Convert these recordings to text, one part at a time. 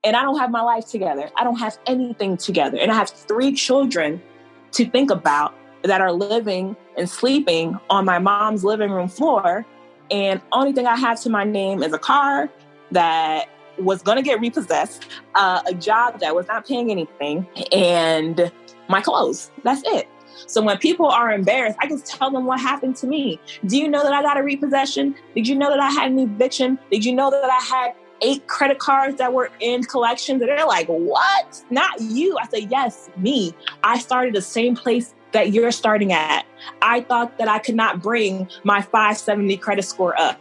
and I don't have my life together. I don't have anything together. And I have 3 children to think about that are living and sleeping on my mom's living room floor. And only thing I have to my name is a car that was going to get repossessed, a job that was not paying anything, and my clothes. That's it. So when people are embarrassed, I just tell them what happened to me. Do you know that I got a repossession? Did you know that I had an eviction? Did you know that I had 8 credit cards that were in collections? And they're like, what? Not you. I said, yes, me. I started the same place that you're starting at. I thought that I could not bring my 570 credit score up.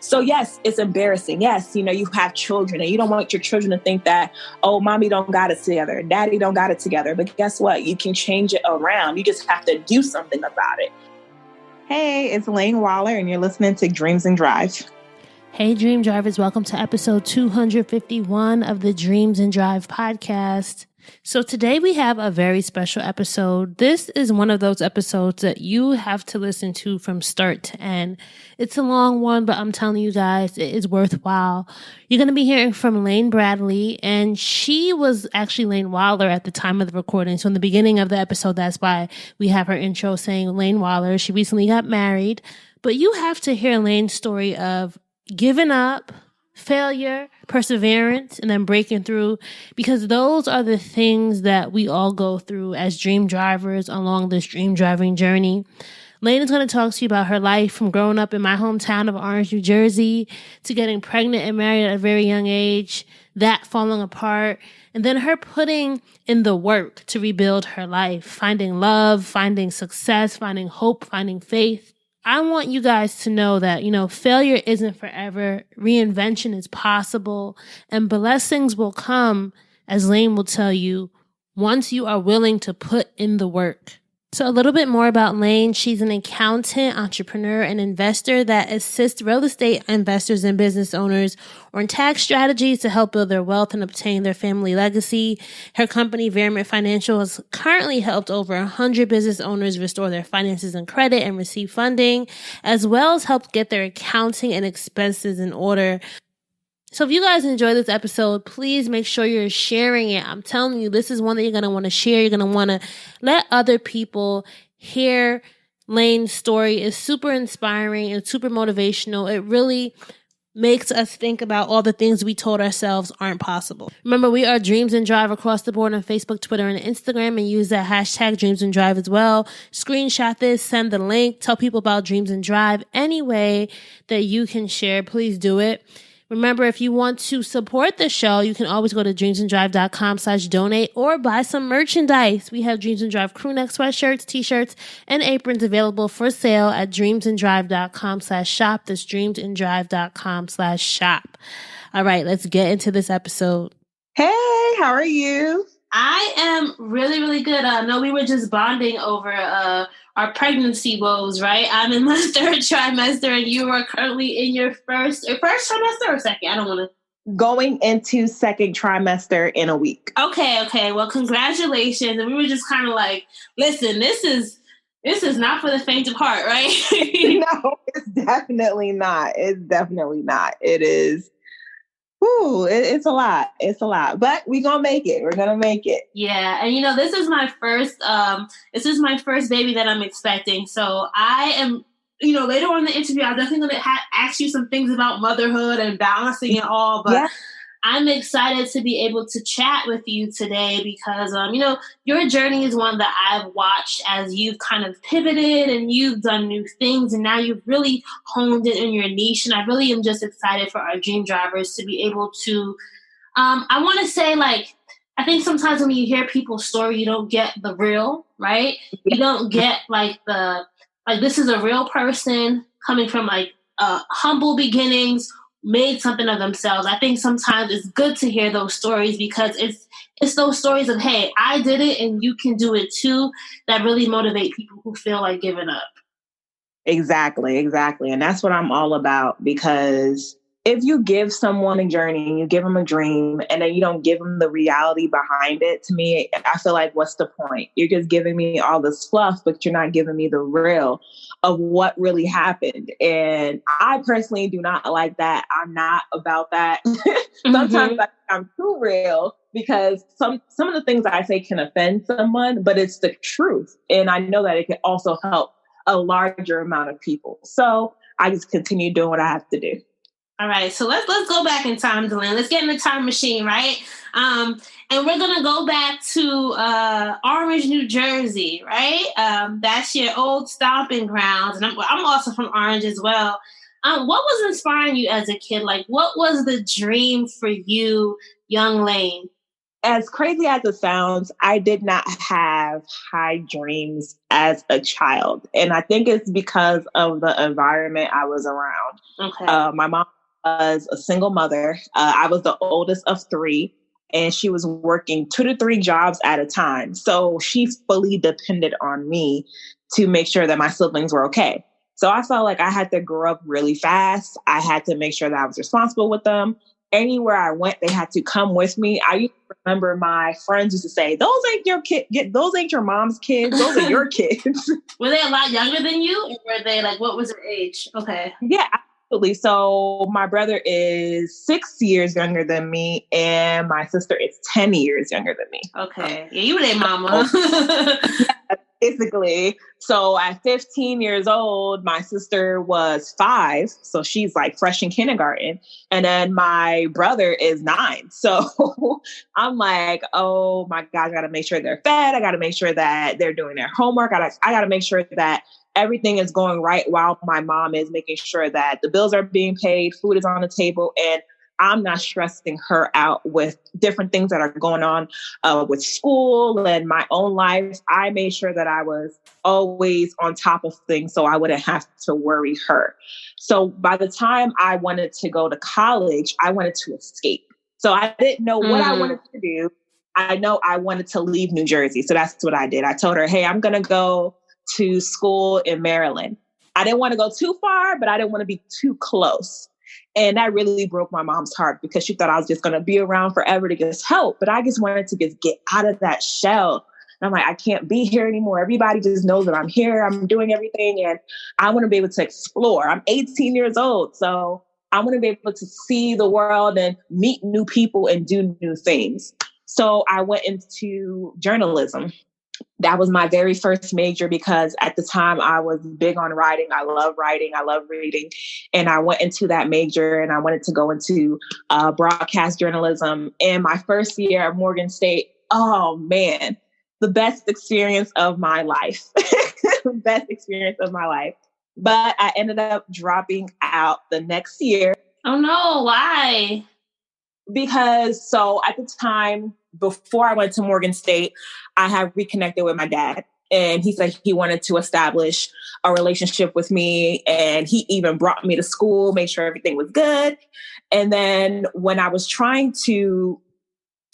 So yes, it's embarrassing. Yes, you have children and you don't want your children to think that, oh, mommy don't got it together, daddy don't got it together. But guess what? You can change it around. You just have to do something about it. Hey, it's Laine Waller and you're listening to Dreams and Drive. Hey, Dream Drivers. Welcome to episode 251 of the Dreams and Drive podcast. So today we have a very special episode. This is one of those episodes that you have to listen to from start to end. It's a long one, but I'm telling you guys, it is worthwhile. You're going to be hearing from Laine Bradley, and she was actually Laine Waller at the time of the recording. So in the beginning of the episode, that's why we have her intro saying Laine Waller. She recently got married, but you have to hear Laine's story of giving up, failure, perseverance, and then breaking through, because those are the things that we all go through as dream drivers along this dream driving journey. Laine is going to talk to you about her life from growing up in my hometown of Orange, New Jersey, to getting pregnant and married at a very young age, that falling apart, and then her putting in the work to rebuild her life, finding love, finding success, finding hope, finding faith. I want you guys to know that, failure isn't forever. Reinvention is possible, and blessings will come, as Laine will tell you, once you are willing to put in the work. So a little bit more about Laine. She's an accountant, entrepreneur, and investor that assists real estate investors and business owners on tax strategies to help build their wealth and obtain their family legacy. Her company, Vraiment Financial, has currently helped over 100 business owners restore their finances and credit and receive funding, as well as helped get their accounting and expenses in order. So if you guys enjoy this episode, please make sure you're sharing it. I'm telling you, this is one that you're going to want to share. You're going to want to let other people hear Laine's story. It's super inspiring and super motivational. It really makes us think about all the things we told ourselves aren't possible. Remember, we are Dreams and Drive across the board on Facebook, Twitter, and Instagram, and use that hashtag Dreams and Drive as well. Screenshot this, send the link, tell people about Dreams and Drive. Any way that you can share, please do it. Remember, if you want to support the show, you can always go to dreamsanddrive.com/donate or buy some merchandise. We have Dreams and Drive crew neck sweatshirts, t-shirts, and aprons available for sale at dreamsanddrive.com/shop. That's dreamsanddrive.com/shop. All right, let's get into this episode. Hey, how are you? I am really, really good. I know we were just bonding over our pregnancy woes, right? I'm in my 3rd trimester, and you are currently in your first trimester or second? I don't want to. Going into 2nd trimester in a week. Okay. Well, congratulations. And we were just kind of like, listen, this is not for the faint of heart, right? No, it's definitely not. It is. It's a lot. But we're going to make it. We're going to make it. Yeah. And this is my first baby that I'm expecting. So I am, later on in the interview, I'm definitely going to ask you some things about motherhood and balancing it all. But yeah. I'm excited to be able to chat with you today because, your journey is one that I've watched as you've kind of pivoted and you've done new things, and now you've really honed it in your niche. And I really am just excited for our dream drivers to be able to, I want to say, I think sometimes when you hear people's story, you don't get the real, right? You don't get this is a real person coming from humble beginnings, made something of themselves. I think sometimes it's good to hear those stories because it's those stories of, hey, I did it and you can do it too, that really motivate people who feel like giving up. Exactly. And that's what I'm all about, because if you give someone a journey, you give them a dream, and then you don't give them the reality behind it, to me, I feel like, what's the point? You're just giving me all this fluff, but you're not giving me the real of what really happened. And I personally do not like that. I'm not about that. Sometimes I'm too real because some of the things I say can offend someone, but it's the truth. And I know that it can also help a larger amount of people. So I just continue doing what I have to do. All right, so let's go back in time, Delanne. Let's get in the time machine, right? And we're gonna go back to Orange, New Jersey, right? That's your old stomping grounds, and I'm also from Orange as well. What was inspiring you as a kid? Like, what was the dream for you, young Laine? As crazy as it sounds, I did not have high dreams as a child, and I think it's because of the environment I was around. Okay, my mom was a single mother. I was the oldest of three, and she was working 2 to 3 jobs at a time. So she fully depended on me to make sure that my siblings were okay. So I felt like I had to grow up really fast. I had to make sure that I was responsible with them. Anywhere I went, they had to come with me. I used to remember my friends used to say, "Those ain't your kid. Those ain't your mom's kids. Those are your kids." Were they a lot younger than you, or were they like, what was their age? Okay. Yeah. Absolutely. So my brother is 6 years younger than me, and my sister is 10 years younger than me. Okay. Yeah, you were their mama. Yeah, basically. So at 15 years old, my sister was 5. So she's like fresh in kindergarten. And then my brother is 9. So I'm like, oh my gosh, I got to make sure they're fed. I got to make sure that they're doing their homework. I got to make sure that everything is going right while my mom is making sure that the bills are being paid, food is on the table, and I'm not stressing her out with different things that are going on with school and my own life. I made sure that I was always on top of things so I wouldn't have to worry her. So by the time I wanted to go to college, I wanted to escape. So I didn't know what I wanted to do. I know I wanted to leave New Jersey. So that's what I did. I told her, hey, I'm going to go to school in Maryland. I didn't want to go too far, but I didn't want to be too close. And that really broke my mom's heart because she thought I was just going to be around forever to just help. But I just wanted to just get out of that shell. And I'm like, I can't be here anymore. Everybody just knows that I'm here. I'm doing everything. And I want to be able to explore. I'm 18 years old. So I want to be able to see the world and meet new people and do new things. So I went into journalism. That was my very first major because at the time I was big on writing. I love writing. I love reading. And I went into that major and I wanted to go into broadcast journalism. And my first year at Morgan State, oh man, the best experience of my life. Best experience of my life. But I ended up dropping out the next year. Oh no, why? Because so at the time, before I went to Morgan State, I had reconnected with my dad. And he said he wanted to establish a relationship with me. And he even brought me to school, made sure everything was good. And then when I was trying to,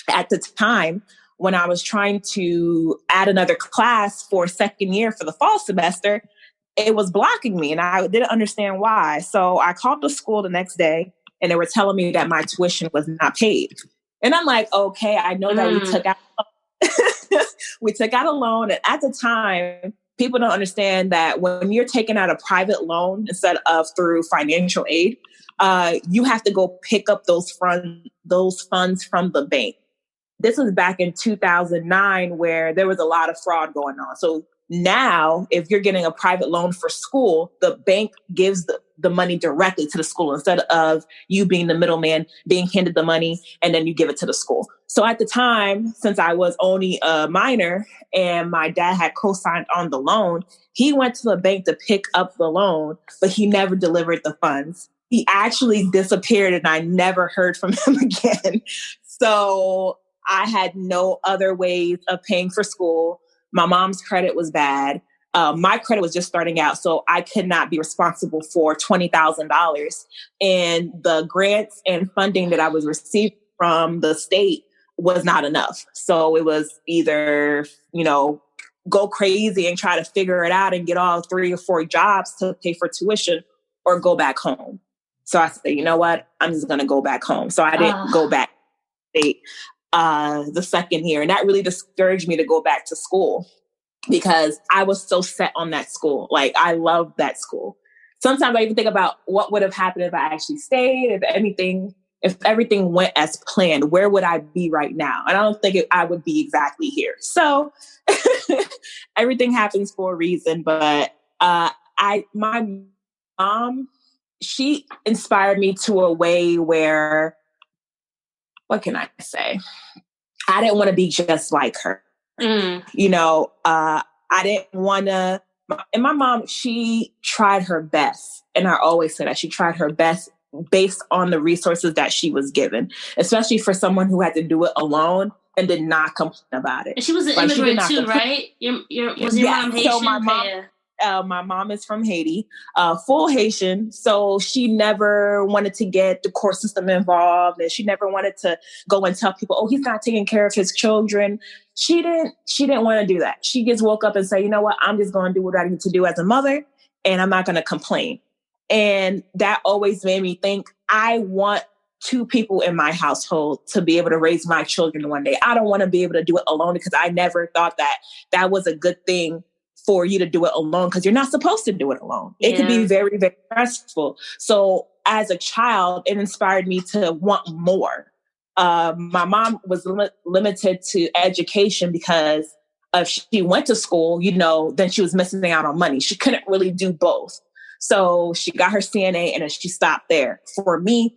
at the time, when I was trying to add another class for second year for the fall semester, it was blocking me. And I didn't understand why. So I called the school the next day and they were telling me that my tuition was not paid. And I'm like, okay, I know that we took out a loan. And at the time, people don't understand that when you're taking out a private loan instead of through financial aid, you have to go pick up those funds from the bank. This was back in 2009 where there was a lot of fraud going on. So now, if you're getting a private loan for school, the bank gives the money directly to the school instead of you being the middleman, being handed the money, and then you give it to the school. So at the time, since I was only a minor and my dad had co-signed on the loan, he went to the bank to pick up the loan, but he never delivered the funds. He actually disappeared and I never heard from him again. So I had no other ways of paying for school. My mom's credit was bad. My credit was just starting out, so I could not be responsible for $20,000. And the grants and funding that I was receiving from the state was not enough. So it was either, go crazy and try to figure it out and get all 3 or 4 jobs to pay for tuition or go back home. So I said, you know what? I'm just going to go back home. So I didn't go back the second year. And that really discouraged me to go back to school because I was so set on that school. Like, I loved that school. Sometimes I even think about what would have happened if I actually stayed, if everything went as planned, where would I be right now? And I don't think I would be exactly here. So everything happens for a reason. But my mom, she inspired me to a way where, what can I say? I didn't want to be just like her. I didn't want to, and my mom, she tried her best. And I always say that she tried her best based on the resources that she was given, especially for someone who had to do it alone and did not complain about it. And she was an immigrant too, right? Was your mom Haitian? So my mom is from Haiti, full Haitian. So she never wanted to get the court system involved, and she never wanted to go and tell people, "Oh, he's not taking care of his children." She didn't want to do that. She just woke up and said, "You know what? I'm just going to do what I need to do as a mother, and I'm not going to complain." And that always made me think, I want two people in my household to be able to raise my children one day. I don't want to be able to do it alone, because I never thought that was a good thing for you to do it alone, because you're not supposed to do it alone. It can be very, very stressful. So as a child, it inspired me to want more. My mom was limited to education because if she went to school, then she was missing out on money. She couldn't really do both. So she got her CNA and then she stopped there. For me,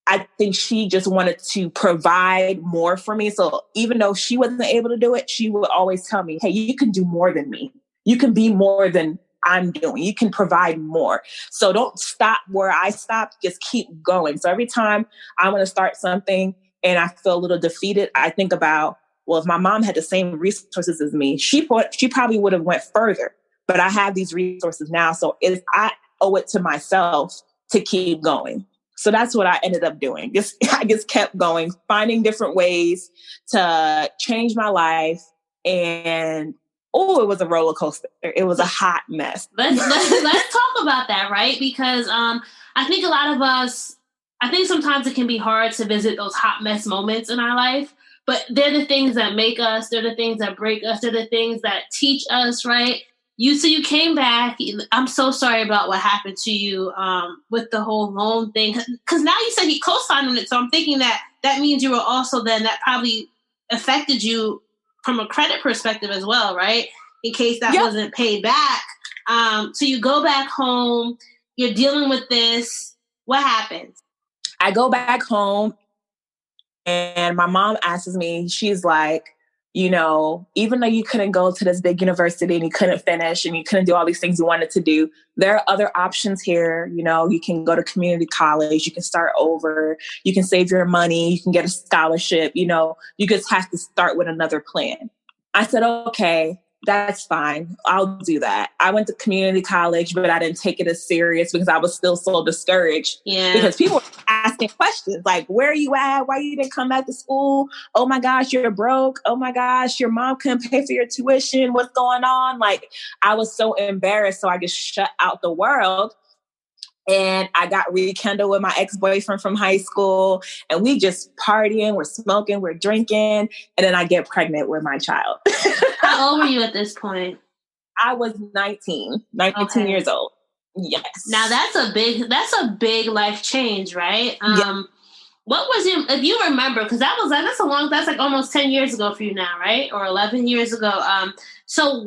I think she just wanted to provide more for me. So even though she wasn't able to do it, she would always tell me, "Hey, you can do more than me. You can be more than I'm doing. You can provide more. So don't stop where I stopped. Just keep going." So every time I want to start something and I feel a little defeated, I think about, well, if my mom had the same resources as me, she probably would have went further. But I have these resources now. So I owe it to myself to keep going. So that's what I ended up doing. I just kept going, finding different ways to change my life. And it was a roller coaster. It was a hot mess. Let's talk about that, right? Because I think a lot of us, I think sometimes it can be hard to visit those hot mess moments in our life. But they're the things that make us. They're the things that break us. They're the things that teach us, right? So you came back. I'm so sorry about what happened to you with the whole loan thing. Because now you said he co-signed on it. So I'm thinking that means you were also then, that probably affected you from a credit perspective as well, right? In case that wasn't paid back. So you go back home. You're dealing with this. What happens? I go back home and my mom asks me, she's like, even though you couldn't go to this big university and you couldn't finish and you couldn't do all these things you wanted to do, there are other options here. You can go to community college, you can start over, you can save your money, you can get a scholarship, you just have to start with another plan. I said, okay, that's fine. I'll do that. I went to community college, but I didn't take it as serious because I was still so discouraged. Yeah. Because people were asking questions like, where are you at? Why you didn't come back to school? Oh my gosh, you're broke. Oh my gosh, your mom couldn't pay for your tuition. What's going on? Like, I was so embarrassed. So I just shut out the world. And I got rekindled with my ex-boyfriend from high school. And we just partying, we're smoking, we're drinking. And then I get pregnant with my child. How old were you at this point? I was 19 years old. Yes. Now that's a big life change, right? What was if you remember, because that's like almost 10 years ago for you now, right? Or 11 years ago. So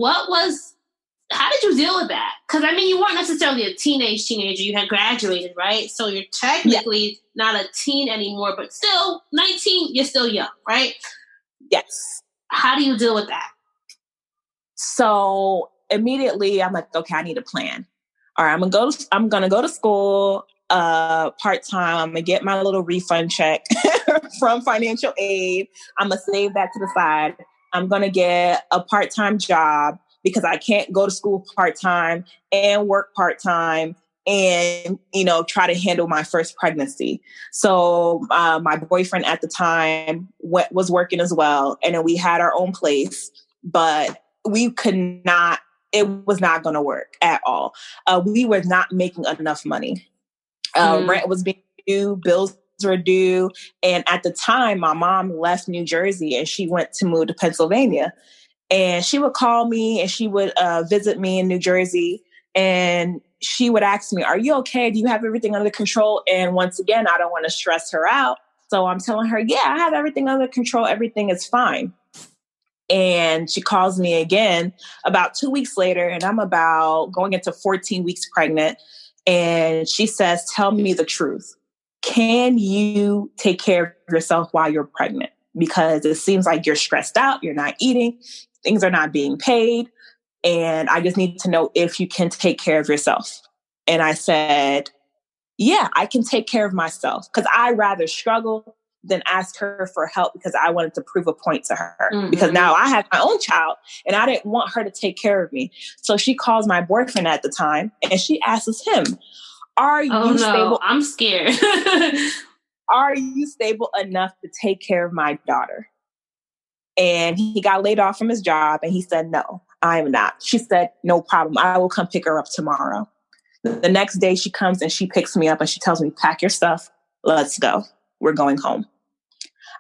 how did you deal with that? Because you weren't necessarily a teenager. You had graduated, right? So you're technically not a teen anymore, but still 19, you're still young, right? Yes. How do you deal with that? So immediately I'm like, okay, I need a plan. All right, I'm going to go to school part-time. I'm going to get my little refund check from financial aid. I'm going to save that to the side. I'm going to get a part-time job because I can't go to school part-time and work part-time and, try to handle my first pregnancy. So my boyfriend at the time was working as well. And then we had our own place, but we could not, it was not going to work at all. We were not making enough money. Rent was being due, bills were due. And at the time, my mom left New Jersey and she went to move to Pennsylvania. And she would call me and she would visit me in New Jersey. And she would ask me, are you okay? Do you have everything under control? And once again, I don't want to stress her out. So I'm telling her, yeah, I have everything under control. Everything is fine. And she calls me again about 2 weeks later, and I'm about going into 14 weeks pregnant. And she says, tell me the truth. Can you take care of yourself while you're pregnant? Because it seems like you're stressed out, you're not eating, things are not being paid. And I just need to know if you can take care of yourself. And I said, yeah, I can take care of myself, because I rather struggle than ask her for help, because I wanted to prove a point to her. Mm-hmm. Because now I have my own child and I didn't want her to take care of me. So she calls my boyfriend at the time and she asks him, are you stable? I'm scared. Are you stable enough to take care of my daughter? And he got laid off from his job and he said, no, I'm not. She said, no problem. I will come pick her up tomorrow. The next day she comes and she picks me up and she tells me, pack your stuff. Let's go. We're going home.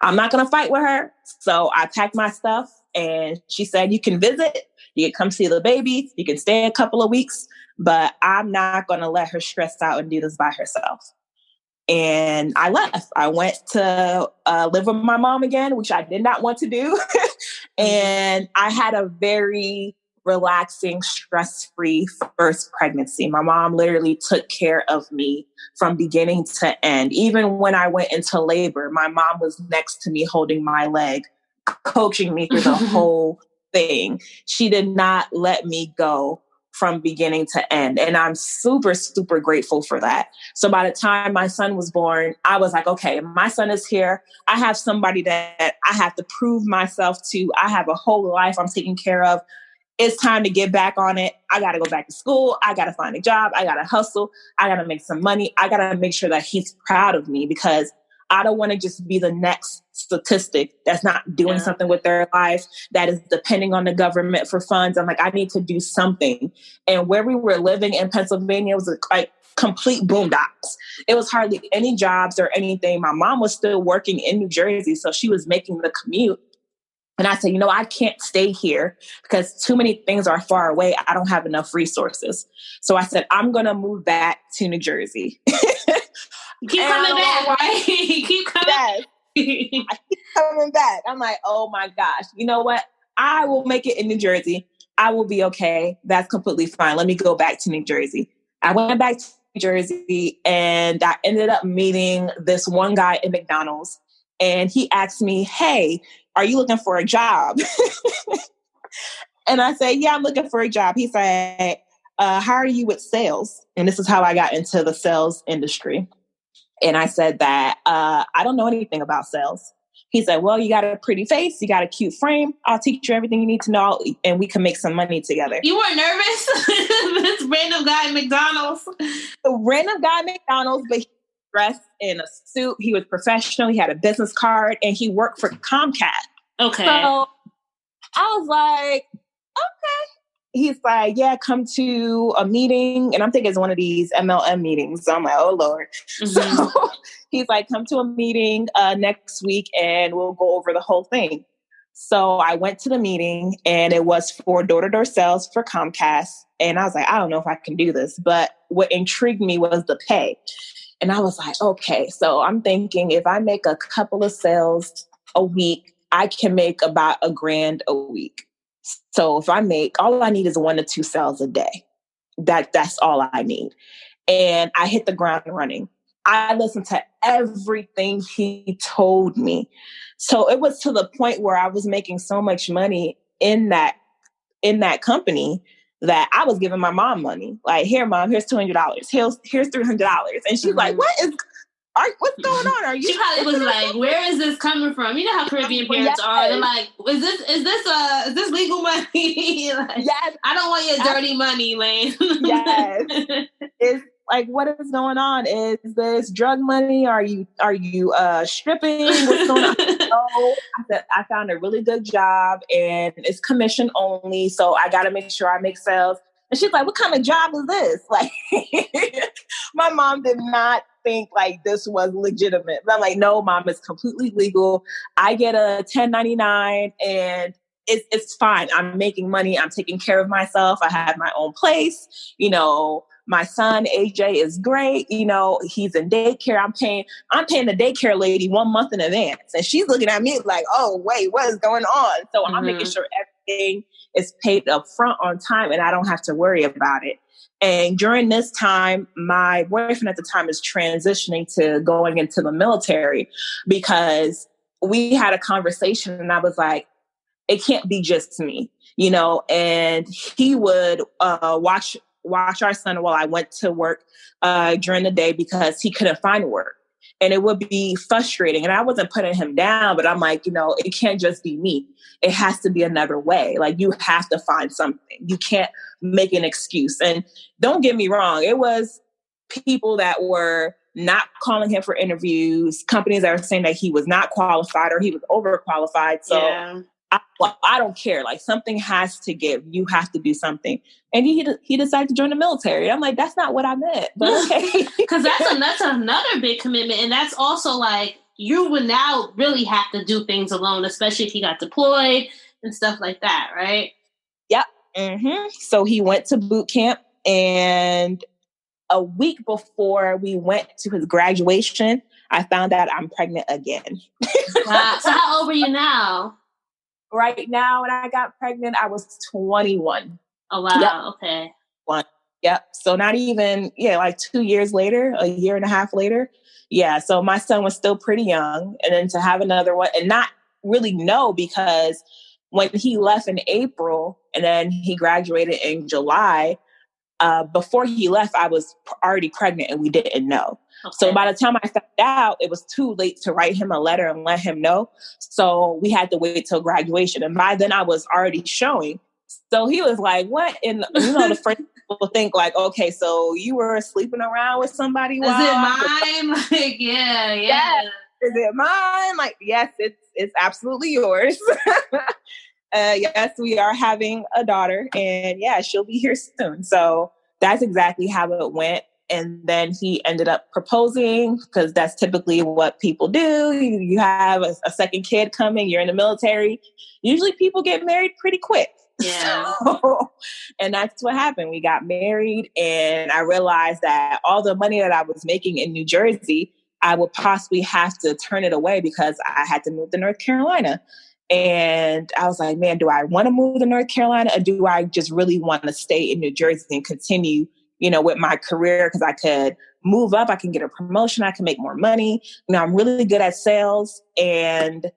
I'm not going to fight with her. So I packed my stuff and she said, you can visit, you can come see the baby, you can stay a couple of weeks, but I'm not going to let her stress out and do this by herself. And I left. I went to live with my mom again, which I did not want to do. And I had a very relaxing, stress-free first pregnancy. My mom literally took care of me from beginning to end. Even when I went into labor, my mom was next to me holding my leg, coaching me through the whole thing. She did not let me go from beginning to end. And I'm super, super grateful for that. So by the time my son was born, I was like, okay, my son is here. I have somebody that I have to prove myself to. I have a whole life I'm taking care of. It's time to get back on it. I got to go back to school. I got to find a job. I got to hustle. I got to make some money. I got to make sure that he's proud of me, because I don't want to just be the next statistic that's not doing something with their life, that is depending on the government for funds. I'm like, I need to do something. And where we were living in Pennsylvania was like complete boondocks. It was hardly any jobs or anything. My mom was still working in New Jersey, so she was making the commute. And I said, I can't stay here because too many things are far away. I don't have enough resources. So I said, I'm going to move back to New Jersey. Keep coming back, right? Keep coming back. I keep coming back. I'm like, oh my gosh, you know what? I will make it in New Jersey. I will be okay. That's completely fine. Let me go back to New Jersey. I went back to New Jersey and I ended up meeting this one guy in McDonald's. And he asked me, hey, are you looking for a job? And I said, yeah, I'm looking for a job. He said, how are you with sales? And this is how I got into the sales industry. And I said that I don't know anything about sales. He said, well, you got a pretty face. You got a cute frame. I'll teach you everything you need to know and we can make some money together. You weren't nervous? This random guy at McDonald's. A random guy at McDonald's, but he was dressed in a suit. He was professional. He had a business card and he worked for Comcast. Okay. So I was like, okay. He's like, yeah, come to a meeting. And I'm thinking it's one of these MLM meetings. So I'm like, oh, Lord. Mm-hmm. So he's like, come to a meeting next week and we'll go over the whole thing. So I went to the meeting and it was for door-to-door sales for Comcast. And I was like, I don't know if I can do this. But what intrigued me was the pay. And I was like, okay. So I'm thinking if I make a couple of sales a week, I can make about $1,000 a week. So if I make, all I need is 1 to 2 sales a day. That's all I need. And I hit the ground running. I listened to everything he told me. So it was to the point where I was making so much money in that company that I was giving my mom money. Like, here, Mom, here's $200. Here's $300. And she's like, what's going on? Are you? She probably was like, where is this coming from? You know how Caribbean parents are. They're like, is this legal money? Like, yes. I don't want your dirty money, Laine. Yes. It's like, what is going on? Is this drug money? Are you stripping? What's going on? So I said, I found a really good job and it's commission only. So I got to make sure I make sales. And she's like, what kind of job is this? Like, my mom did not think like this was legitimate. But I'm like, no, mom, it's completely legal. I get a 1099 and it's fine. I'm making money. I'm taking care of myself. I have my own place. You know, my son, AJ, is great. You know, he's in daycare. I'm paying the daycare lady 1 month in advance. And she's looking at me like, oh, wait, what is going on? So I'm making sure everything is paid up front on time and I don't have to worry about it. And during this time, my boyfriend at the time is transitioning to going into the military because we had a conversation and I was like, it can't be just me, you know, and he would watch our son while I went to work during the day because he couldn't find work. And it would be frustrating. And I wasn't putting him down, but I'm like, you know, it can't just be me. It has to be another way. Like, you have to find something. You can't make an excuse. And don't get me wrong, it was people that were not calling him for interviews, companies that were saying that he was not qualified or he was overqualified. So Yeah. I don't care. Like, something has to give. You have to do something. And he decided to join the military. I'm like, that's not what I meant. But okay. Because that's another big commitment. And that's also like, you would now really have to do things alone, especially if he got deployed and stuff like that, right? Yep. Mm-hmm. So he went to boot camp, and a week before we went to his graduation, I found out I'm pregnant again. Wow. So how old are you now? Right now, when I got pregnant, I was 21. Oh, wow. Yep. Okay. Yep. So not even, like 2 years later, a year and a half later. Yeah. So my son was still pretty young. And then to have another one and not really know, because when he left in April and then he graduated in July, before he left, I was already pregnant and we didn't know. Okay. So by the time I found out, it was too late to write him a letter and let him know. So we had to wait till graduation. And by then I was already showing. So he was like, what? And the first people think like, okay, so you were sleeping around with somebody. Is it mine? Like, yeah. Is it mine? Like, yes, it's absolutely yours. Yes, we are having a daughter, and she'll be here soon. So that's exactly how it went. And then he ended up proposing, because that's typically what people do. You have a second kid coming, you're in the military. Usually people get married pretty quick. Yeah. And that's what happened. We got married, and I realized that all the money that I was making in New Jersey, I would possibly have to turn it away because I had to move to North Carolina. And I was like, man, do I want to move to North Carolina, or do I just really want to stay in New Jersey and continue, with my career? Because I could move up, I can get a promotion, I can make more money. I'm really good at sales. And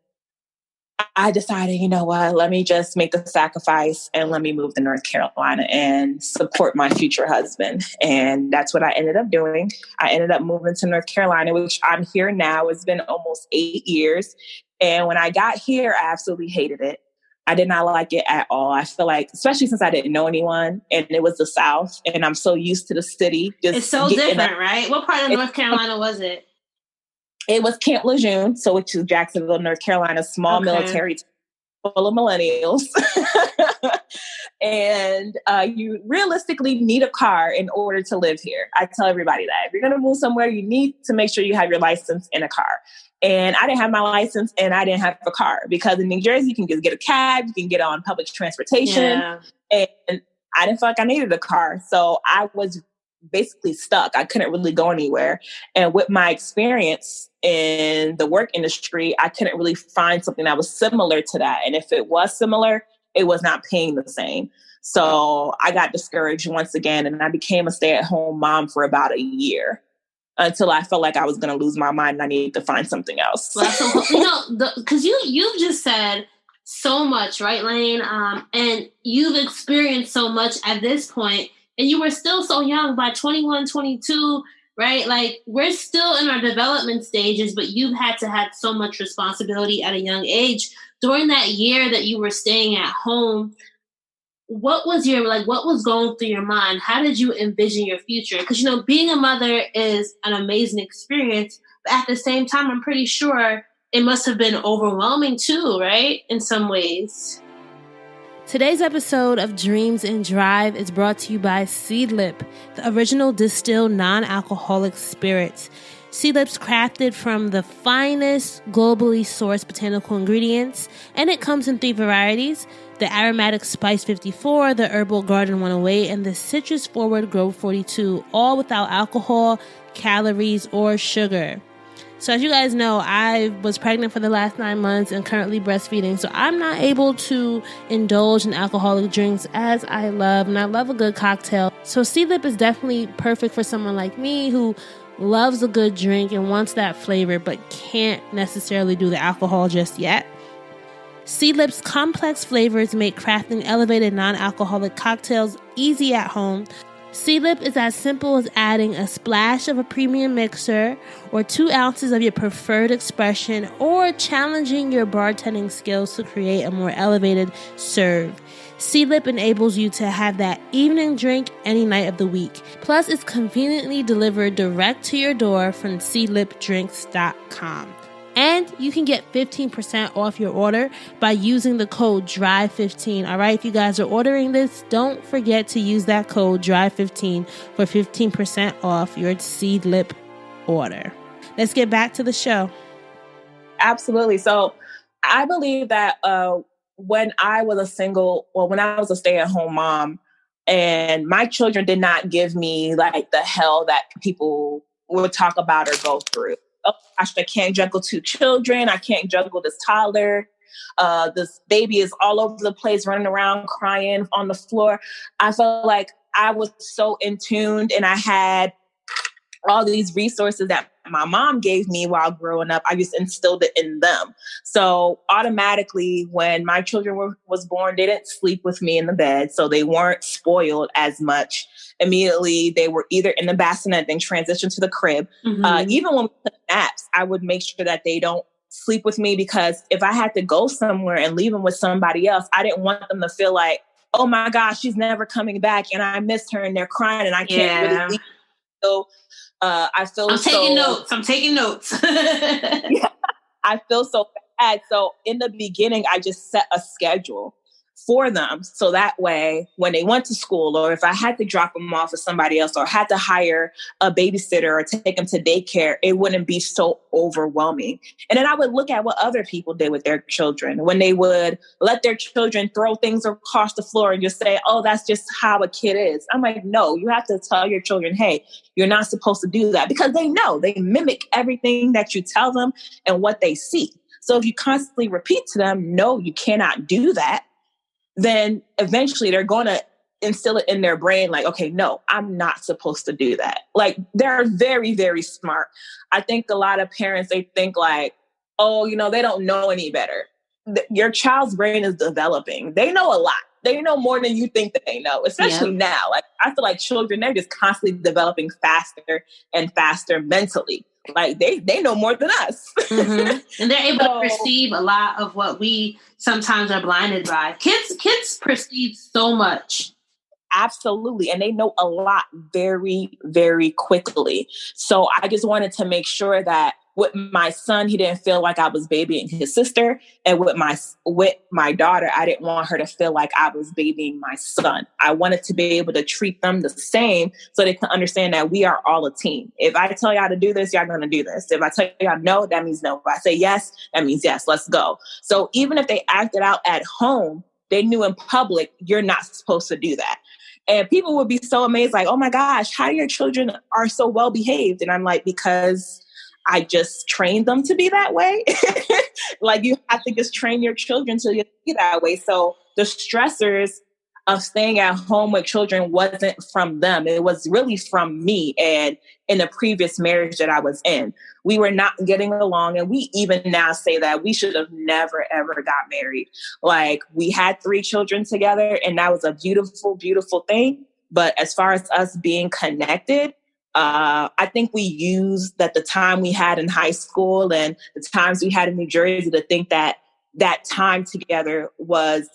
I decided, you know what, let me just make the sacrifice and let me move to North Carolina and support my future husband. And that's what I ended up doing. I ended up moving to North Carolina, which I'm here now. It's been almost 8 years. And when I got here, I absolutely hated it. I did not like it at all. I feel like, especially since I didn't know anyone and it was the South and I'm so used to the city. It's so different, right? What part of North Carolina was it? It was Camp Lejeune, which is Jacksonville, North Carolina, small military full of millennials. And you realistically need a car in order to live here. I tell everybody that. If you're going to move somewhere, you need to make sure you have your license and a car. And I didn't have my license and I didn't have a car, because in New Jersey, you can just get a cab, you can get on public transportation. Yeah. And I didn't feel like I needed a car. So I was basically stuck. I couldn't really go anywhere. And with my experience in the work industry, I couldn't really find something that was similar to that. And if it was similar, it was not paying the same. So I got discouraged once again, and I became a stay-at-home mom for about a year, until I felt like I was going to lose my mind and I needed to find something else. Well, so, because you've just said so much, right, Laine? And you've experienced so much at this point, and you were still so young by 21, 22, right? Like, we're still in our development stages, but you've had to have so much responsibility at a young age. During that year that you were staying at home, what was going through your mind? How did you envision your future? Because, being a mother is an amazing experience, but at the same time, I'm pretty sure it must have been overwhelming too, right? In some ways. Today's episode of Dreams and Drive is brought to you by Seedlip, the original distilled non-alcoholic spirits. Seedlip's crafted from the finest globally sourced botanical ingredients, and it comes in 3 varieties: the aromatic Spice 54, the herbal Garden 108, and the citrus forward Grove 42, all without alcohol, calories, or sugar. So as you guys know, I was pregnant for the last 9 months and currently breastfeeding, so I'm not able to indulge in alcoholic drinks as I love, and I love a good cocktail. So Seedlip is definitely perfect for someone like me who loves a good drink and wants that flavor but can't necessarily do the alcohol just yet. Seedlip's complex flavors make crafting elevated non-alcoholic cocktails easy at home. Seedlip is as simple as adding a splash of a premium mixer or 2 ounces of your preferred expression, or challenging your bartending skills to create a more elevated serve. Seedlip enables you to have that evening drink any night of the week. Plus, it's conveniently delivered direct to your door from seedlipdrinks.com. And you can get 15% off your order by using the code DRIVE15. All right, if you guys are ordering this, don't forget to use that code DRIVE15 for 15% off your Seedlip order. Let's get back to the show. Absolutely. So I believe that when I was a stay-at-home mom, and my children did not give me like the hell that people would talk about or go through. Oh gosh, I can't juggle 2 children. I can't juggle this toddler. This baby is all over the place, running around, crying on the floor. I felt like I was so in tune, and I had all these resources that my mom gave me while growing up. I just instilled it in them. So automatically, when my children was born, they didn't sleep with me in the bed. So they weren't spoiled as much. Immediately, they were either in the bassinet, then transitioned to the crib. Even when we took naps, I would make sure that they don't sleep with me, because if I had to go somewhere and leave them with somebody else, I didn't want them to feel like, oh my gosh, she's never coming back and I missed her and they're crying and I can't really leave. So I'm taking notes. Yeah, I feel so bad. So in the beginning, I just set a schedule for them. So that way, when they went to school, or if I had to drop them off with somebody else, or had to hire a babysitter or take them to daycare, it wouldn't be so overwhelming. And then I would look at what other people did with their children when they would let their children throw things across the floor and just say, oh, that's just how a kid is. I'm like, no, you have to tell your children, hey, you're not supposed to do that, because they know, they mimic everything that you tell them and what they see. So if you constantly repeat to them, no, you cannot do that, then eventually they're going to instill it in their brain like, okay, no, I'm not supposed to do that. Like, they're very, very smart. I think a lot of parents, they think like, oh, they don't know any better. Your child's brain is developing. They know a lot. They know more than you think that they know, especially now. Like, I feel like children, they're just constantly developing faster and faster mentally. Like, they know more than us. And they're able to perceive a lot of what we sometimes are blinded by. Kids perceive so much. Absolutely. And they know a lot very, very quickly. So I just wanted to make sure that with my son, he didn't feel like I was babying his sister. And with my daughter, I didn't want her to feel like I was babying my son. I wanted to be able to treat them the same so they can understand that we are all a team. If I tell y'all to do this, y'all going to do this. If I tell y'all no, that means no. If I say yes, that means yes. Let's go. So even if they acted out at home, they knew in public, you're not supposed to do that. And people would be so amazed, like, oh my gosh, how your children are so well behaved. And I'm like, because I just trained them to be that way. Like, you have to just train your children to be that way. So the stressors of staying at home with children wasn't from them. It was really from me. And in the previous marriage that I was in, we were not getting along. And we even now say that we should have never, ever got married. Like, we had 3 children together, and that was a beautiful, beautiful thing. But as far as us being connected, I think we used that the time we had in high school and the times we had in New Jersey to think that that time together was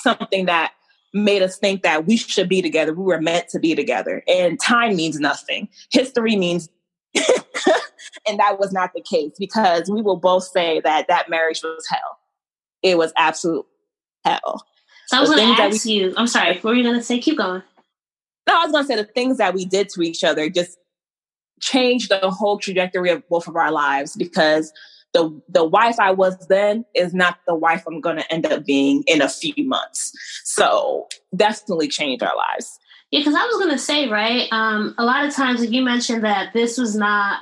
something that made us think that we should be together. We were meant to be together. And time means nothing. History means and that was not the case, because we will both say that that marriage was hell. It was absolute hell. So I was going to ask you, I'm sorry, what were you going to say? Keep going. No, I was going to say the things that we did to each other just changed the whole trajectory of both of our lives, because the wife I was then is not the wife I'm going to end up being in a few months. So definitely changed our lives. Yeah, because I was going to say, right, a lot of times, like you mentioned that this was not,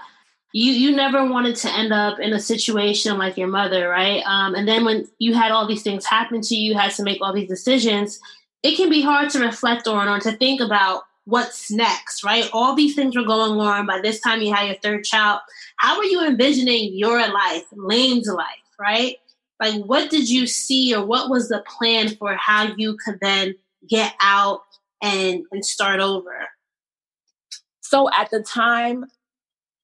you never wanted to end up in a situation like your mother, right? And then when you had all these things happen to you, you had to make all these decisions, it can be hard to reflect on or to think about what's next, right? All these things were going on. By this time, you had your third child. How were you envisioning your life, Laine's life, right? Like, what did you see, or what was the plan for how you could then get out and start over? So at the time,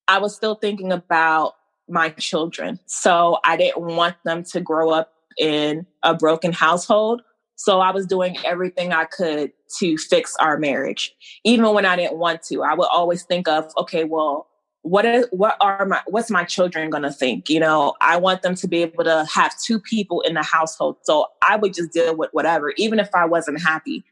I was still thinking about my children. So I didn't want them to grow up in a broken household. So I was doing everything I could to fix our marriage. Even when I didn't want to, I would always think of, okay, well, what's my children going to think? You know, I want them to be able to have two people in the household. So I would just deal with whatever, even if I wasn't happy.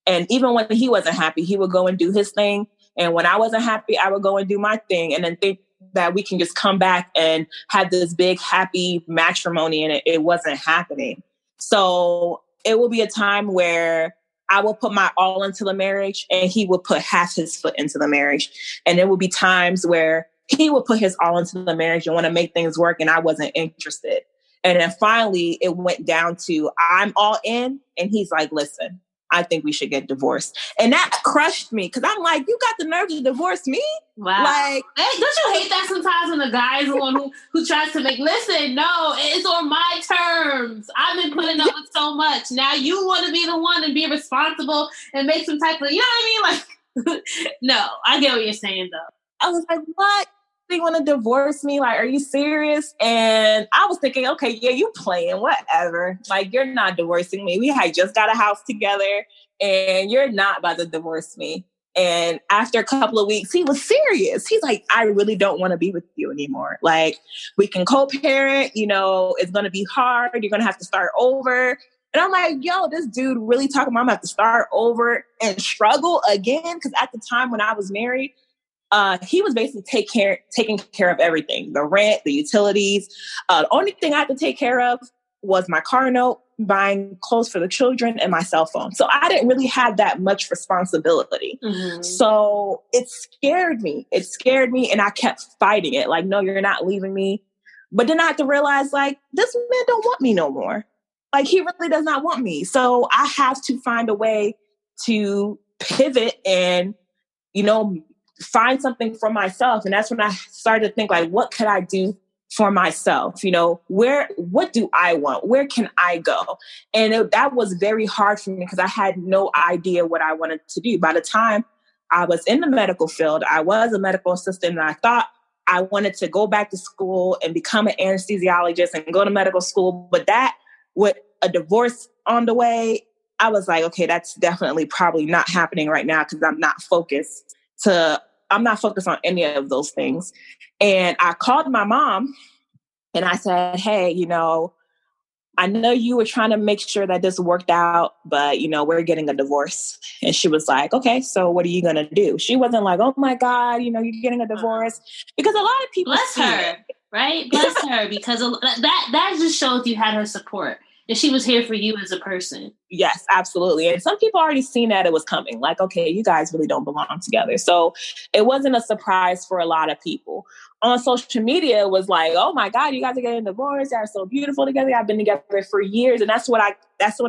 And even when he wasn't happy, he would go and do his thing. And when I wasn't happy, I would go and do my thing, and then think that we can just come back and have this big, happy matrimony. And it wasn't happening. So it will be a time where I will put my all into the marriage, and he will put half his foot into the marriage. And there will be times where he will put his all into the marriage and want to make things work, and I wasn't interested. And then finally, it went down to I'm all in, and he's like, listen, I think we should get divorced. And that crushed me, because I'm like, you got the nerve to divorce me? Wow. Like, hey, don't you hate that sometimes when the guy is the one who tries to make, listen, no, it's on my terms. I've been putting up with so much. Now you want to be the one and be responsible and make some type of, you know what I mean? Like, no, I get what you're saying, though. I was like, what? You want to divorce me? Like, are you serious? And I was thinking, okay, yeah, you playing, whatever. Like, you're not divorcing me. We had just got a house together, and you're not about to divorce me. And after a couple of weeks, he was serious. He's like, I really don't want to be with you anymore. Like, we can co-parent, you know, it's going to be hard. You're going to have to start over. And I'm like, yo, this dude really talking about I'm going to have to start over and struggle again. Because at the time when I was married, he was basically taking care of everything, the rent, the utilities. The only thing I had to take care of was my car note, buying clothes for the children, and my cell phone. So I didn't really have that much responsibility. Mm-hmm. So it scared me. It scared me, and I kept fighting it. Like, no, you're not leaving me. But then I had to realize, like, this man don't want me no more. Like, he really does not want me. So I have to find a way to pivot and, you know, find something for myself. And that's when I started to think, like, what could I do for myself? You know, what do I want? Where can I go? And that was very hard for me, because I had no idea what I wanted to do. By the time I was in the medical field, I was a medical assistant, and I thought I wanted to go back to school and become an anesthesiologist and go to medical school. But that, with a divorce on the way, I was like, okay, that's definitely probably not happening right now, because I'm not focused on any of those things. And I called my mom and I said, hey, you know, I know you were trying to make sure that this worked out, but, you know, we're getting a divorce. And she was like, okay, so what are you going to do? She wasn't like, oh my God, you know, you're getting a divorce. Because a lot of people bless her, right? Bless her, because that just shows you had her support. And she was here for you as a person. Yes, absolutely. And some people already seen that it was coming. Like, okay, you guys really don't belong together. So it wasn't a surprise for a lot of people. On social media, it was like, oh my God, you guys are getting divorced. You're so beautiful together. I've been together for years. And that's when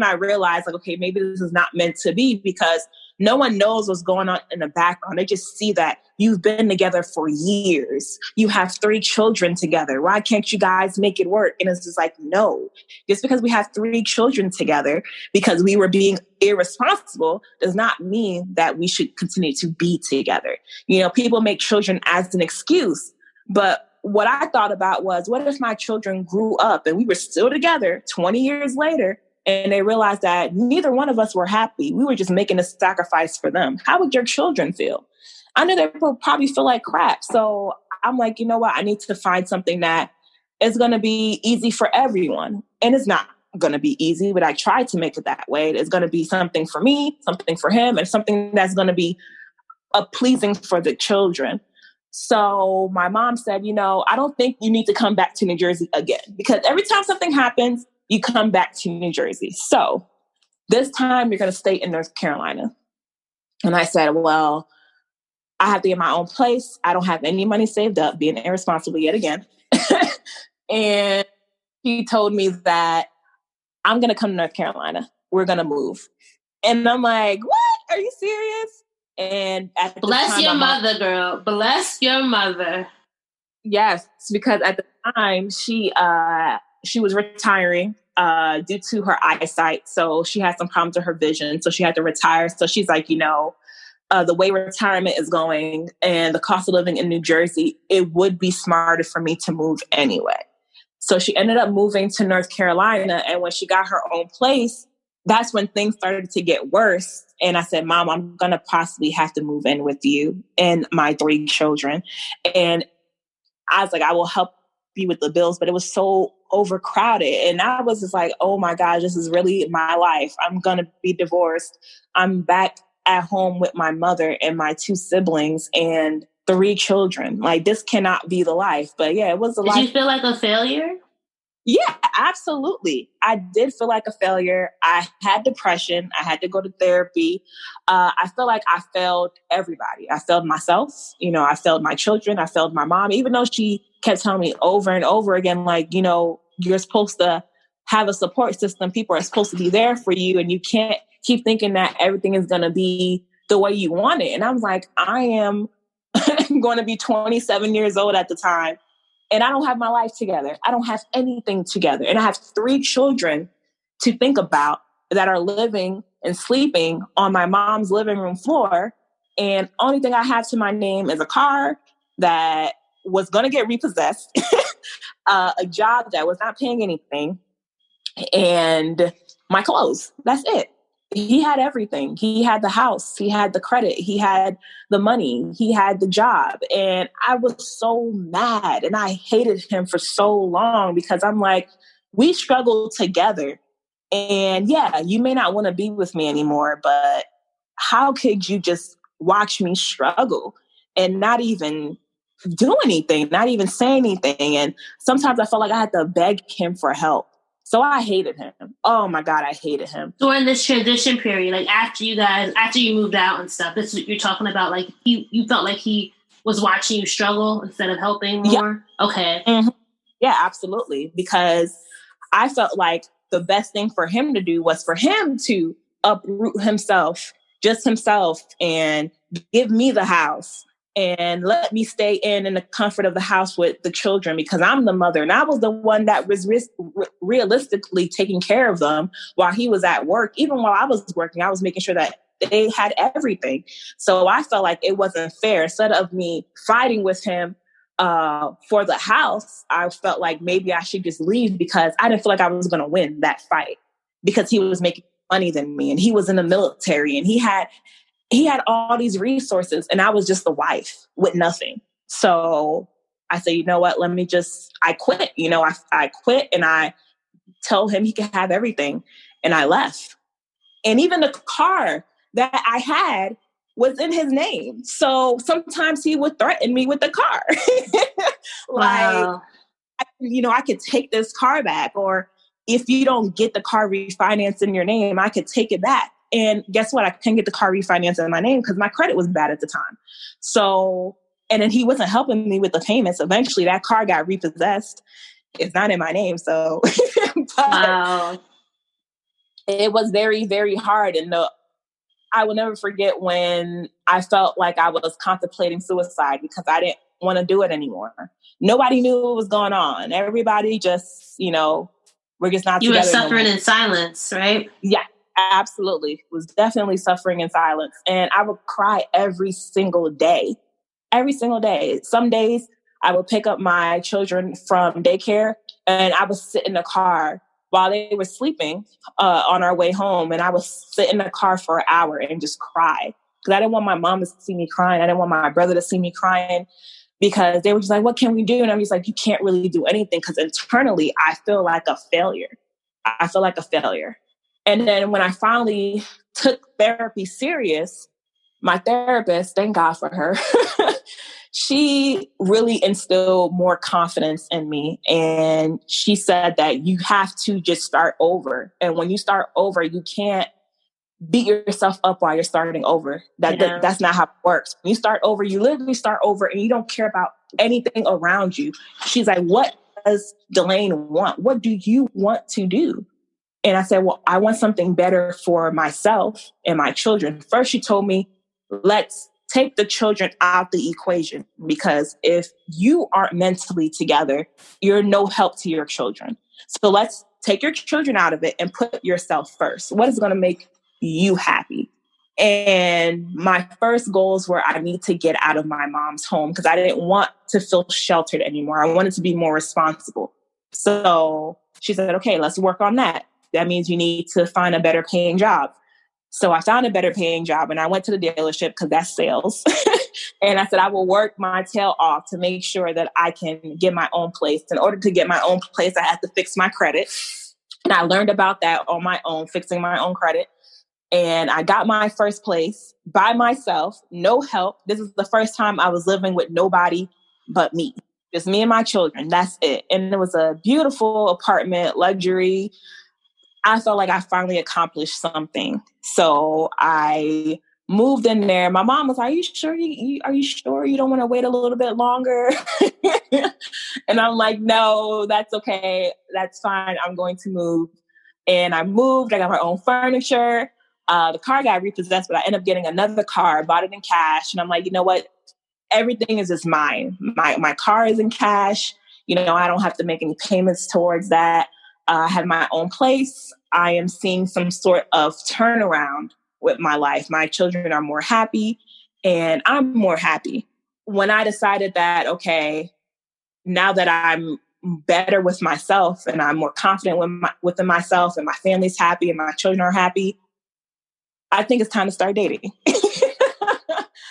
I realized, like, okay, maybe this is not meant to be, because no one knows what's going on in the background. They just see that you've been together for years. You have 3 children together. Why can't you guys make it work? And it's just like, no, just because we have 3 children together, because we were being irresponsible, does not mean that we should continue to be together. You know, people make children as an excuse. But what I thought about was, what if my children grew up and we were still together 20 years later, and they realized that neither one of us were happy? We were just making a sacrifice for them. How would your children feel? I know they would probably feel like crap. So I'm like, you know what? I need to find something that is going to be easy for everyone. And it's not. going to be easy, but I tried to make it that way. It's going to be something for me, something for him, and something that's going to be pleasing for the children. So my mom said, I don't think you need to come back to New Jersey again, because every time something happens, you come back to New Jersey. So this time you're going to stay in North Carolina. And I said, well, I have to get my own place. I don't have any money saved up, being irresponsible yet again. And she told me that I'm going to come to North Carolina. We're going to move. And I'm like, what? Are you serious? And at Bless the time, your mother, girl. Bless your mother. Yes, because at the time she was retiring due to her eyesight. So she had some problems with her vision. So she had to retire. So she's like, the way retirement is going and the cost of living in New Jersey, it would be smarter for me to move anyway. So she ended up moving to North Carolina. And when she got her own place, that's when things started to get worse. And I said, Mom, I'm going to possibly have to move in with you and my 3 children. And I was like, I will help you with the bills, but it was so overcrowded. And I was just like, oh my gosh, this is really my life. I'm going to be divorced. I'm back at home with my mother and my 2 siblings and 3 children. Like, this cannot be the life. But yeah, it was a life. Did you feel like a failure? Yeah, absolutely. I did feel like a failure. I had depression. I had to go to therapy. I feel like I failed everybody. I failed myself. I failed my children. I failed my mom, even though she kept telling me over and over again, like, you're supposed to have a support system. People are supposed to be there for you. And you can't keep thinking that everything is going to be the way you want it. And I was like, I am going to be 27 years old at the time. And I don't have my life together. I don't have anything together. And I have 3 children to think about that are living and sleeping on my mom's living room floor. And only thing I have to my name is a car that was going to get repossessed, a job that was not paying anything, and my clothes. That's it. He had everything. He had the house. He had the credit. He had the money. He had the job. And I was so mad and I hated him for so long because I'm like, we struggled together. And yeah, you may not want to be with me anymore, but how could you just watch me struggle and not even do anything, not even say anything? And sometimes I felt like I had to beg him for help. So I hated him. Oh my God, I hated him. During this transition period, like after you moved out and stuff, this is what you're talking about. Like you felt like he was watching you struggle instead of helping more? Yep. Okay. Mm-hmm. Yeah, absolutely. Because I felt like the best thing for him to do was for him to uproot himself, just himself, and give me the house and let me stay in the comfort of the house with the children because I'm the mother. And I was the one that was realistically taking care of them while he was at work. Even while I was working, I was making sure that they had everything. So I felt like it wasn't fair. Instead of me fighting with him for the house, I felt like maybe I should just leave because I didn't feel like I was going to win that fight because he was making money than me and he was in the military and he had all these resources and I was just the wife with nothing. So I said, you know what, I quit. I quit and I told him he could have everything and I left. And even the car that I had was in his name. So sometimes he would threaten me with the car. Wow. I could take this car back, or if you don't get the car refinanced in your name, I could take it back. And guess what? I couldn't get the car refinanced in my name because my credit was bad at the time. So, and then he wasn't helping me with the payments. Eventually that car got repossessed. It's not in my name. So, wow. It was very, very hard. And I will never forget when I felt like I was contemplating suicide because I didn't want to do it anymore. Nobody knew what was going on. Everybody just, we're just not together. You were suffering in silence, right? Yeah, absolutely. Was definitely suffering in silence. And I would cry every single day. Every single day. Some days I would pick up my children from daycare and I would sit in the car while they were sleeping on our way home. And I would sit in the car for an hour and just cry. Because I didn't want my mom to see me crying. I didn't want my brother to see me crying because they were just like, what can we do? And I'm just like, you can't really do anything because internally I feel like a failure. I feel like a failure. And then when I finally took therapy serious, my therapist, thank God for her, she really instilled more confidence in me. And she said that you have to just start over. And when you start over, you can't beat yourself up while you're starting over. That's not how it works. When you start over, you literally start over and you don't care about anything around you. She's like, what does Delaine want? What do you want to do? And I said, well, I want something better for myself and my children. First, she told me, let's take the children out the equation, because if you aren't mentally together, you're no help to your children. So let's take your children out of it and put yourself first. What is going to make you happy? And my first goals were, I need to get out of my mom's home because I didn't want to feel sheltered anymore. I wanted to be more responsible. So she said, okay, let's work on that. That means you need to find a better paying job. So I found a better paying job and I went to the dealership because that's sales. And I said, I will work my tail off to make sure that I can get my own place. In order to get my own place, I had to fix my credit. And I learned about that on my own, fixing my own credit. And I got my first place by myself, no help. This is the first time I was living with nobody but me. Just me and my children. That's it. And it was a beautiful apartment, luxury. I felt like I finally accomplished something. So I moved in there. My mom was like, are you sure you don't want to wait a little bit longer? And I'm like, no, that's okay. That's fine. I'm going to move. And I moved. I got my own furniture. The car got repossessed, but I ended up getting another car, bought it in cash. And I'm like, you know what? Everything is just mine. My car is in cash. You know, I don't have to make any payments towards that. I have my own place. I am seeing some sort of turnaround with my life. My children are more happy and I'm more happy. When I decided that, okay, now that I'm better with myself and I'm more confident within myself and my family's happy and my children are happy, I think it's time to start dating.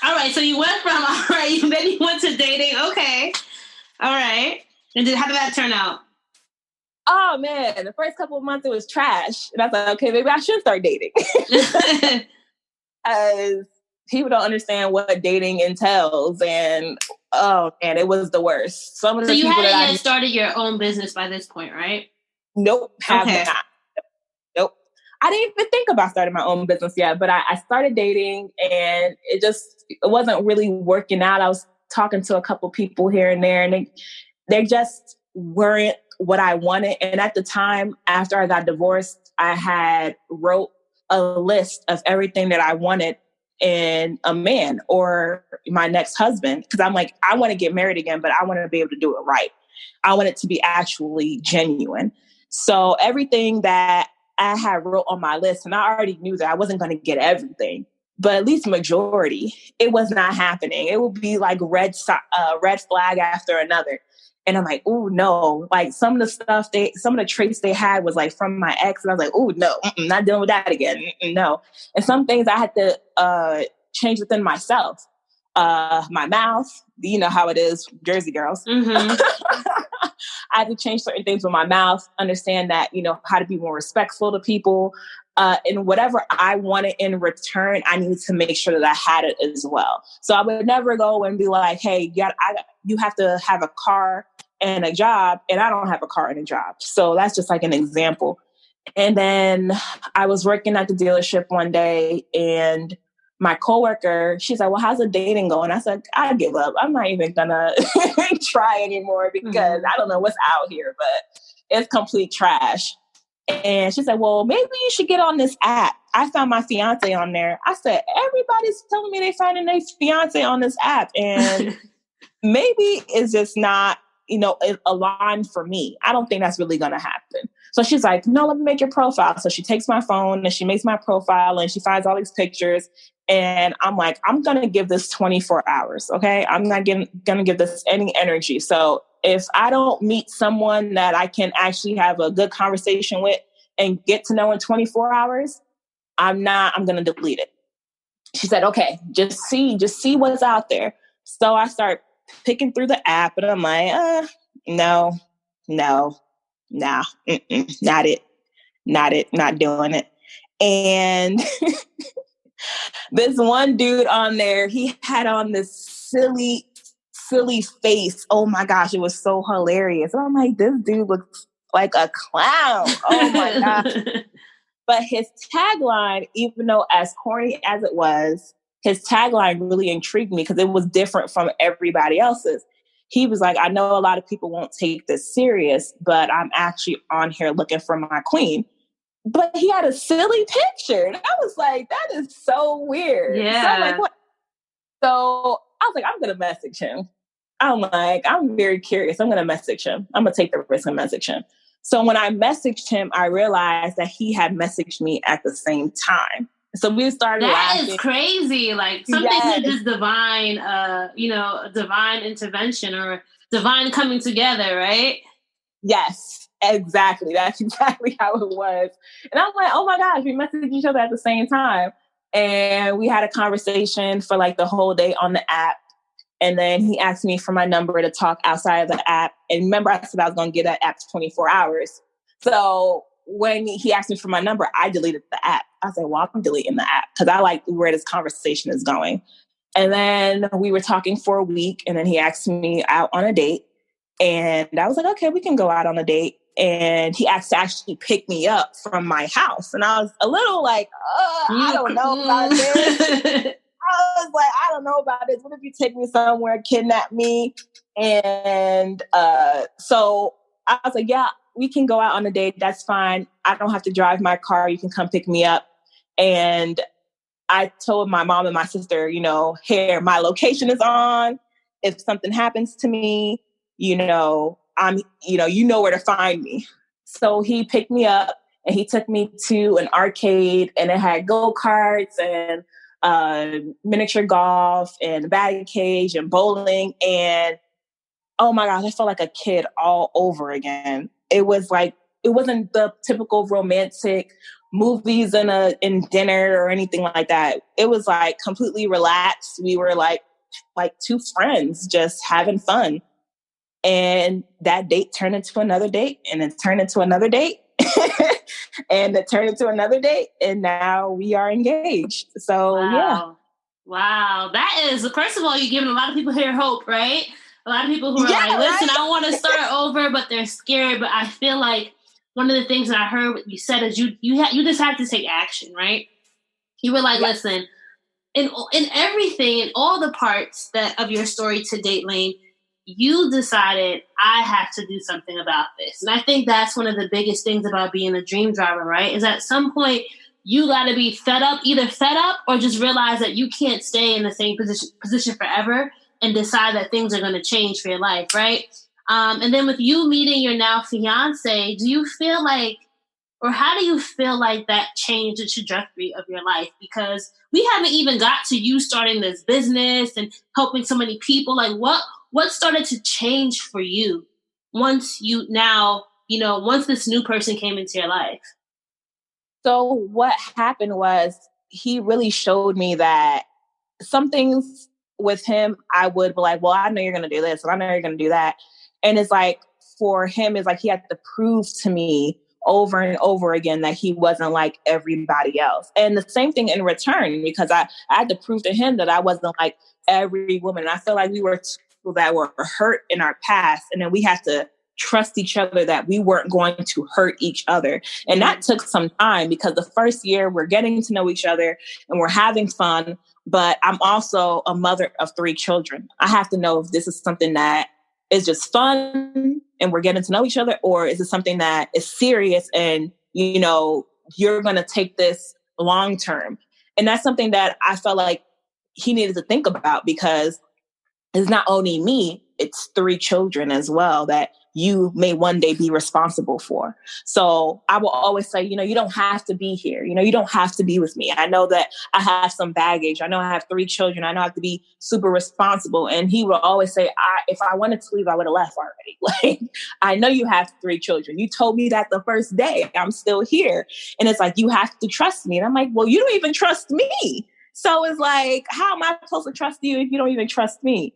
All right. So you went from, all right, then you went to dating. Okay. All right. And how did that turn out? Oh man, the first couple of months it was trash. And I thought, okay, maybe I should start dating. As people don't understand what dating entails. And oh man, it was the worst. Some of the you people hadn't yet started your own business by this point, right? Nope, have not. Nope. I didn't even think about starting my own business yet, but I started dating and it wasn't really working out. I was talking to a couple people here and there and they just weren't what I wanted. And at the time, after I got divorced, I had wrote a list of everything that I wanted in a man or my next husband. Because I'm like, I want to get married again, but I want to be able to do it right. I want it to be actually genuine. So everything that I had wrote on my list, and I already knew that I wasn't going to get everything, but at least majority, it was not happening. It would be like red flag after another. And I'm like, oh no, like some of the traits they had was like from my ex. And I was like, oh no, not dealing with that again. No. And some things I had to change within myself. My mouth, you know how it is, Jersey girls. Mm-hmm. I had to change certain things with my mouth, understand that, you know, how to be more respectful to people. And whatever I wanted in return, I needed to make sure that I had it as well. So I would never go and be like, hey, you have to have a car and a job, and I don't have a car and a job. So that's just like an example. And then I was working at the dealership one day and my coworker, she's like, well, how's the dating going? I said, I give up. I'm not even gonna try anymore because I don't know what's out here, but it's complete trash. And she said, well, maybe you should get on this app. I found my fiance on there. I said, everybody's telling me they finding their fiance on this app. And maybe it's just not, you know, aligned for me. I don't think that's really going to happen. So she's like, no, let me make your profile. So she takes my phone and she makes my profile and she finds all these pictures. And I'm like, I'm going to give this 24 hours. Okay. I'm not going to give this any energy. So if I don't meet someone that I can actually have a good conversation with and get to know in 24 hours, I'm going to delete it. She said, okay, just see what's out there. So I start picking through the app and I'm like, no, nah, not it. not doing it. And this one dude on there, he had on this silly face. Oh my gosh, it was so hilarious. And I'm like, this dude looks like a clown. Oh my gosh. But his tagline, even though as corny as it was, his tagline really intrigued me because it was different from everybody else's. He was like, I know a lot of people won't take this serious, but I'm actually on here looking for my queen. But he had a silly picture. And I was like, that is so weird. Yeah. So I'm like, what? So I was like, I'm going to message him. I'm very curious. I'm going to message him. I'm going to take the risk and message him. So when I messaged him, I realized that he had messaged me at the same time. So we started laughing. That is crazy. Like something is just divine, divine intervention or divine coming together, right? Yes, exactly. That's exactly how it was. And I'm like, oh my gosh, we messaged each other at the same time. And we had a conversation for like the whole day on the app. And then he asked me for my number to talk outside of the app. And remember, I said I was going to get that app 24 hours. So when he asked me for my number, I deleted the app. I said, well, I'm deleting the app because I like where this conversation is going. And then we were talking for a week. And then he asked me out on a date. And I was like, okay, we can go out on a date. And he asked to actually pick me up from my house. And I was a little like, I don't know about this. I was like, I don't know about this. What if you take me somewhere, kidnap me? And so I was like, yeah, we can go out on a date. That's fine. I don't have to drive my car. You can come pick me up. And I told my mom and my sister, here, my location is on. If something happens to me, you know where to find me. So he picked me up and he took me to an arcade and it had go-karts and miniature golf and batting cage and bowling. And oh my gosh, I felt like a kid all over again. It was like, it wasn't the typical romantic movies in dinner or anything like that. It was like completely relaxed. We were like two friends just having fun. And that date turned into another date and it turned into another date and it turned into another date. And now we are engaged. So, wow. Yeah. Wow. That is, first of all, you're giving a lot of people here hope, right? A lot of people who are like, listen, right? I want to start over, but they're scared. But I feel like one of the things that I heard what you said is you just have to take action, right? You were like, listen, in everything, in all the parts of your story to date, Laine, you decided I have to do something about this. And I think that's one of the biggest things about being a dream driver, right? Is at some point you got to be either fed up or just realize that you can't stay in the same position forever and decide that things are going to change for your life, right? And then with you meeting your now fiance, do you feel like, or how do you feel like that changed the trajectory of your life? Because we haven't even got to you starting this business and helping so many people. Like what started to change for you once once this new person came into your life? So what happened was he really showed me that some things with him, I would be like, well, I know you're going to do this and I know you're going to do that. And it's like, for him, it's like he had to prove to me over and over again that he wasn't like everybody else. And the same thing in return, because I had to prove to him that I wasn't like every woman. And I feel like we were people that were hurt in our past. And then we had to trust each other that we weren't going to hurt each other. And that took some time because the first year we're getting to know each other and we're having fun. But I'm also a mother of 3 children. I have to know if this is something that is just fun and we're getting to know each other, or is it something that is serious and, you're going to take this long term. And that's something that I felt like he needed to think about because it's not only me, it's 3 children as well that you may one day be responsible for. So I will always say, you don't have to be here. You don't have to be with me. I know that I have some baggage. I know I have 3 children. I know I have to be super responsible. And he will always say, if I wanted to leave, I would have left already. Like, I know you have 3 children. You told me that the first day. I'm still here. And it's like, you have to trust me. And I'm like, well, you don't even trust me. So it's like, how am I supposed to trust you if you don't even trust me?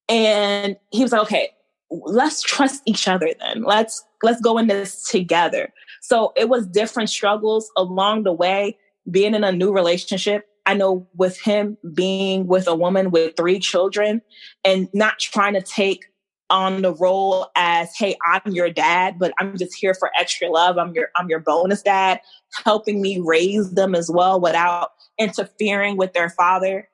And he was like, okay, let's trust each other then. Let's go in this together. So it was different struggles along the way, being in a new relationship. I know with him being with a woman with 3 children and not trying to take on the role as, hey, I'm your dad, but I'm just here for extra love. I'm your bonus dad, helping me raise them as well without interfering with their father,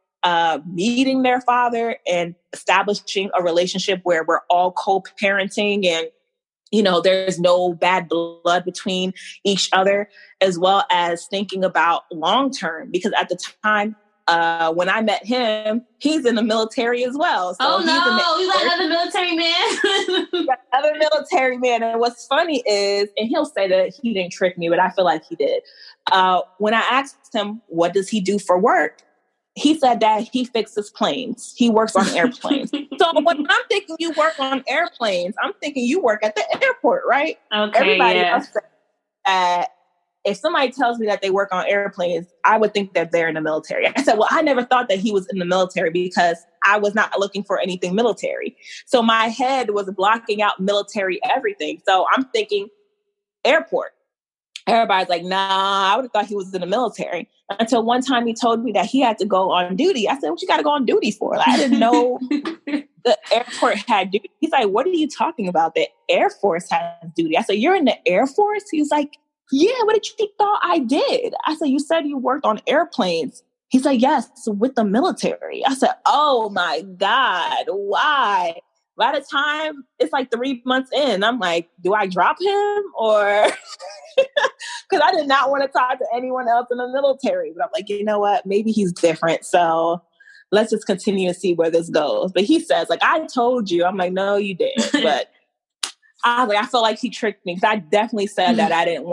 meeting their father and establishing a relationship where we're all co-parenting and, you know, there's no bad blood between each other, as well as thinking about long-term, because at the time, when I met him, he's in the military as well. So he's another military man. Another military man. And what's funny is, and he'll say that he didn't trick me, but I feel like he did. When I asked him, what does he do for work? He said that he fixes planes. He works on airplanes. So when I'm thinking you work on airplanes, I'm thinking you work at the airport, right? Okay, everybody else said that if somebody tells me that they work on airplanes, I would think that they're in the military. I said, well, I never thought that he was in the military because I was not looking for anything military. So my head was blocking out military everything. So I'm thinking airport. Everybody's like, nah, I would have thought he was in the military. Until one time he told me that he had to go on duty. I said, what you got to go on duty for? Like, I didn't know the airport had duty. He's like, what are you talking about? The Air Force has duty. I said, you're in the Air Force? He's like, yeah, what did you thought I did? I said, you said you worked on airplanes. He's like, yes, with the military. I said, oh my God, why? By the time it's like 3 months in, I'm like, do I drop him or... Because I did not want to talk to anyone else in the military. But I'm like, you know what? Maybe he's different. So let's just continue to see where this goes. But he says, like, I told you. I'm like, no, you didn't. But I feel like he tricked me because I definitely said that I didn't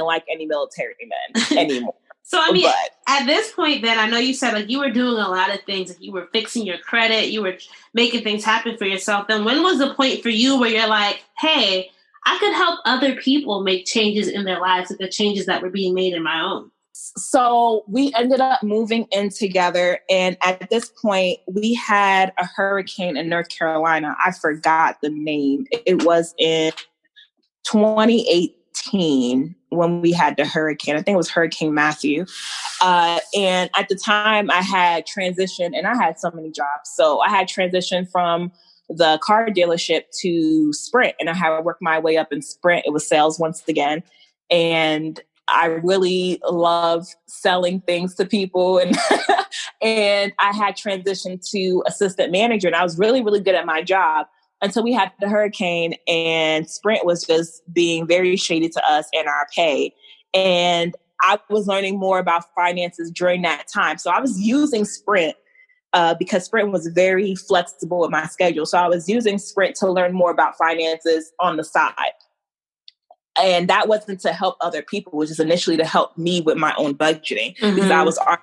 like any military men anymore. So, I mean, at this point, then, I know you said, like, you were doing a lot of things. Like, you were fixing your credit. You were making things happen for yourself. Then when was the point for you where you're like, hey, I could help other people make changes in their lives, like the changes that were being made in my own? So we ended up moving in together. And at this point, we had a hurricane in North Carolina. I forgot the name. It was in 2018 when we had the hurricane. I think it was Hurricane Matthew. And at the time, I had transitioned, and I had so many jobs. So I had transitioned from the car dealership to Sprint, and I had worked my way up in Sprint. It was sales once again. And I really love selling things to people. And, and I had transitioned to assistant manager, and I was really, really good at my job until we had the hurricane, and Sprint was just being very shady to us and our pay. And I was learning more about finances during that time. So I was using Sprint because Sprint was very flexible with my schedule. So I was using Sprint to learn more about finances on the side. And that wasn't to help other people, which is initially to help me with my own budgeting because I was on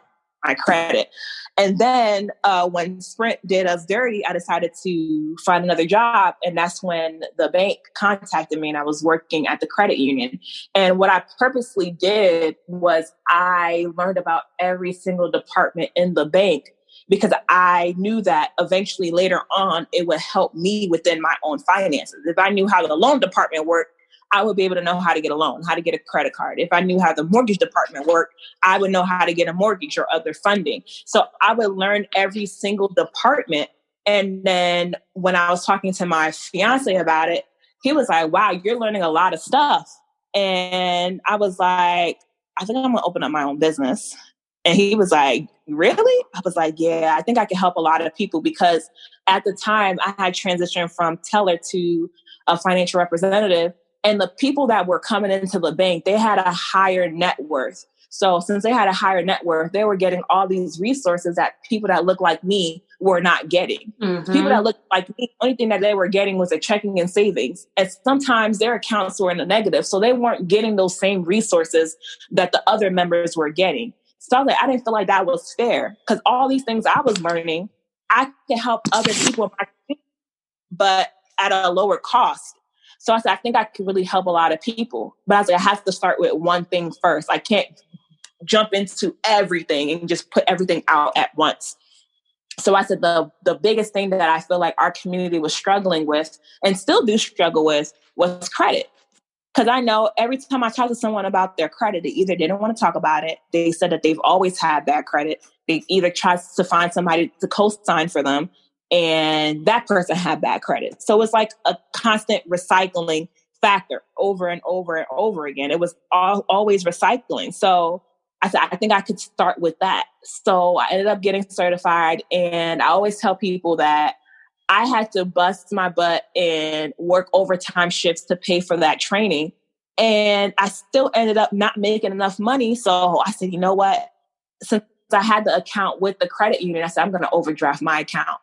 my credit. And then when Sprint did us dirty, I decided to find another job. And that's when the bank contacted me, and I was working at the credit union. And what I purposely did was I learned about every single department in the bank, because I knew that eventually later on, it would help me within my own finances. If I knew how the loan department worked, I would be able to know how to get a loan, how to get a credit card. If I knew how the mortgage department worked, I would know how to get a mortgage or other funding. So I would learn every single department. And then when I was talking to my fiance about it, he was like, wow, you're learning a lot of stuff. And I was like, I think I'm going to open up my own business. And he was like, really? I was like, yeah, I think I can help a lot of people, because at the time I had transitioned from teller to a financial representative. And the people that were coming into the bank, they had a higher net worth. So since they had a higher net worth, they were getting all these resources that people that look like me were not getting. People that look like me, the only thing that they were getting was a checking and savings. And sometimes their accounts were in the negative. So they weren't getting those same resources that the other members were getting. So I was like, I didn't feel like that was fair, because all these things I was learning, I could help other people in my community, but at a lower cost. So I said, I think I could really help a lot of people. But I was like, I have to start with one thing first. I can't jump into everything and just put everything out at once. So I said, the biggest thing that I feel like our community was struggling with, and still do struggle with, was credit. Because I know every time I talk to someone about their credit, they either didn't want to talk about it. They said that they've always had bad credit. They've either tried to find somebody to co-sign for them, and that person had bad credit. So it's like a constant recycling factor over and over and over again. It was always recycling. So I said, I think I could start with that. So I ended up getting certified. And I always tell people that I had to bust my butt and work overtime shifts to pay for that training. And I still ended up not making enough money. So I said, you know what? Since I had the account with the credit union, I said, I'm going to overdraft my account.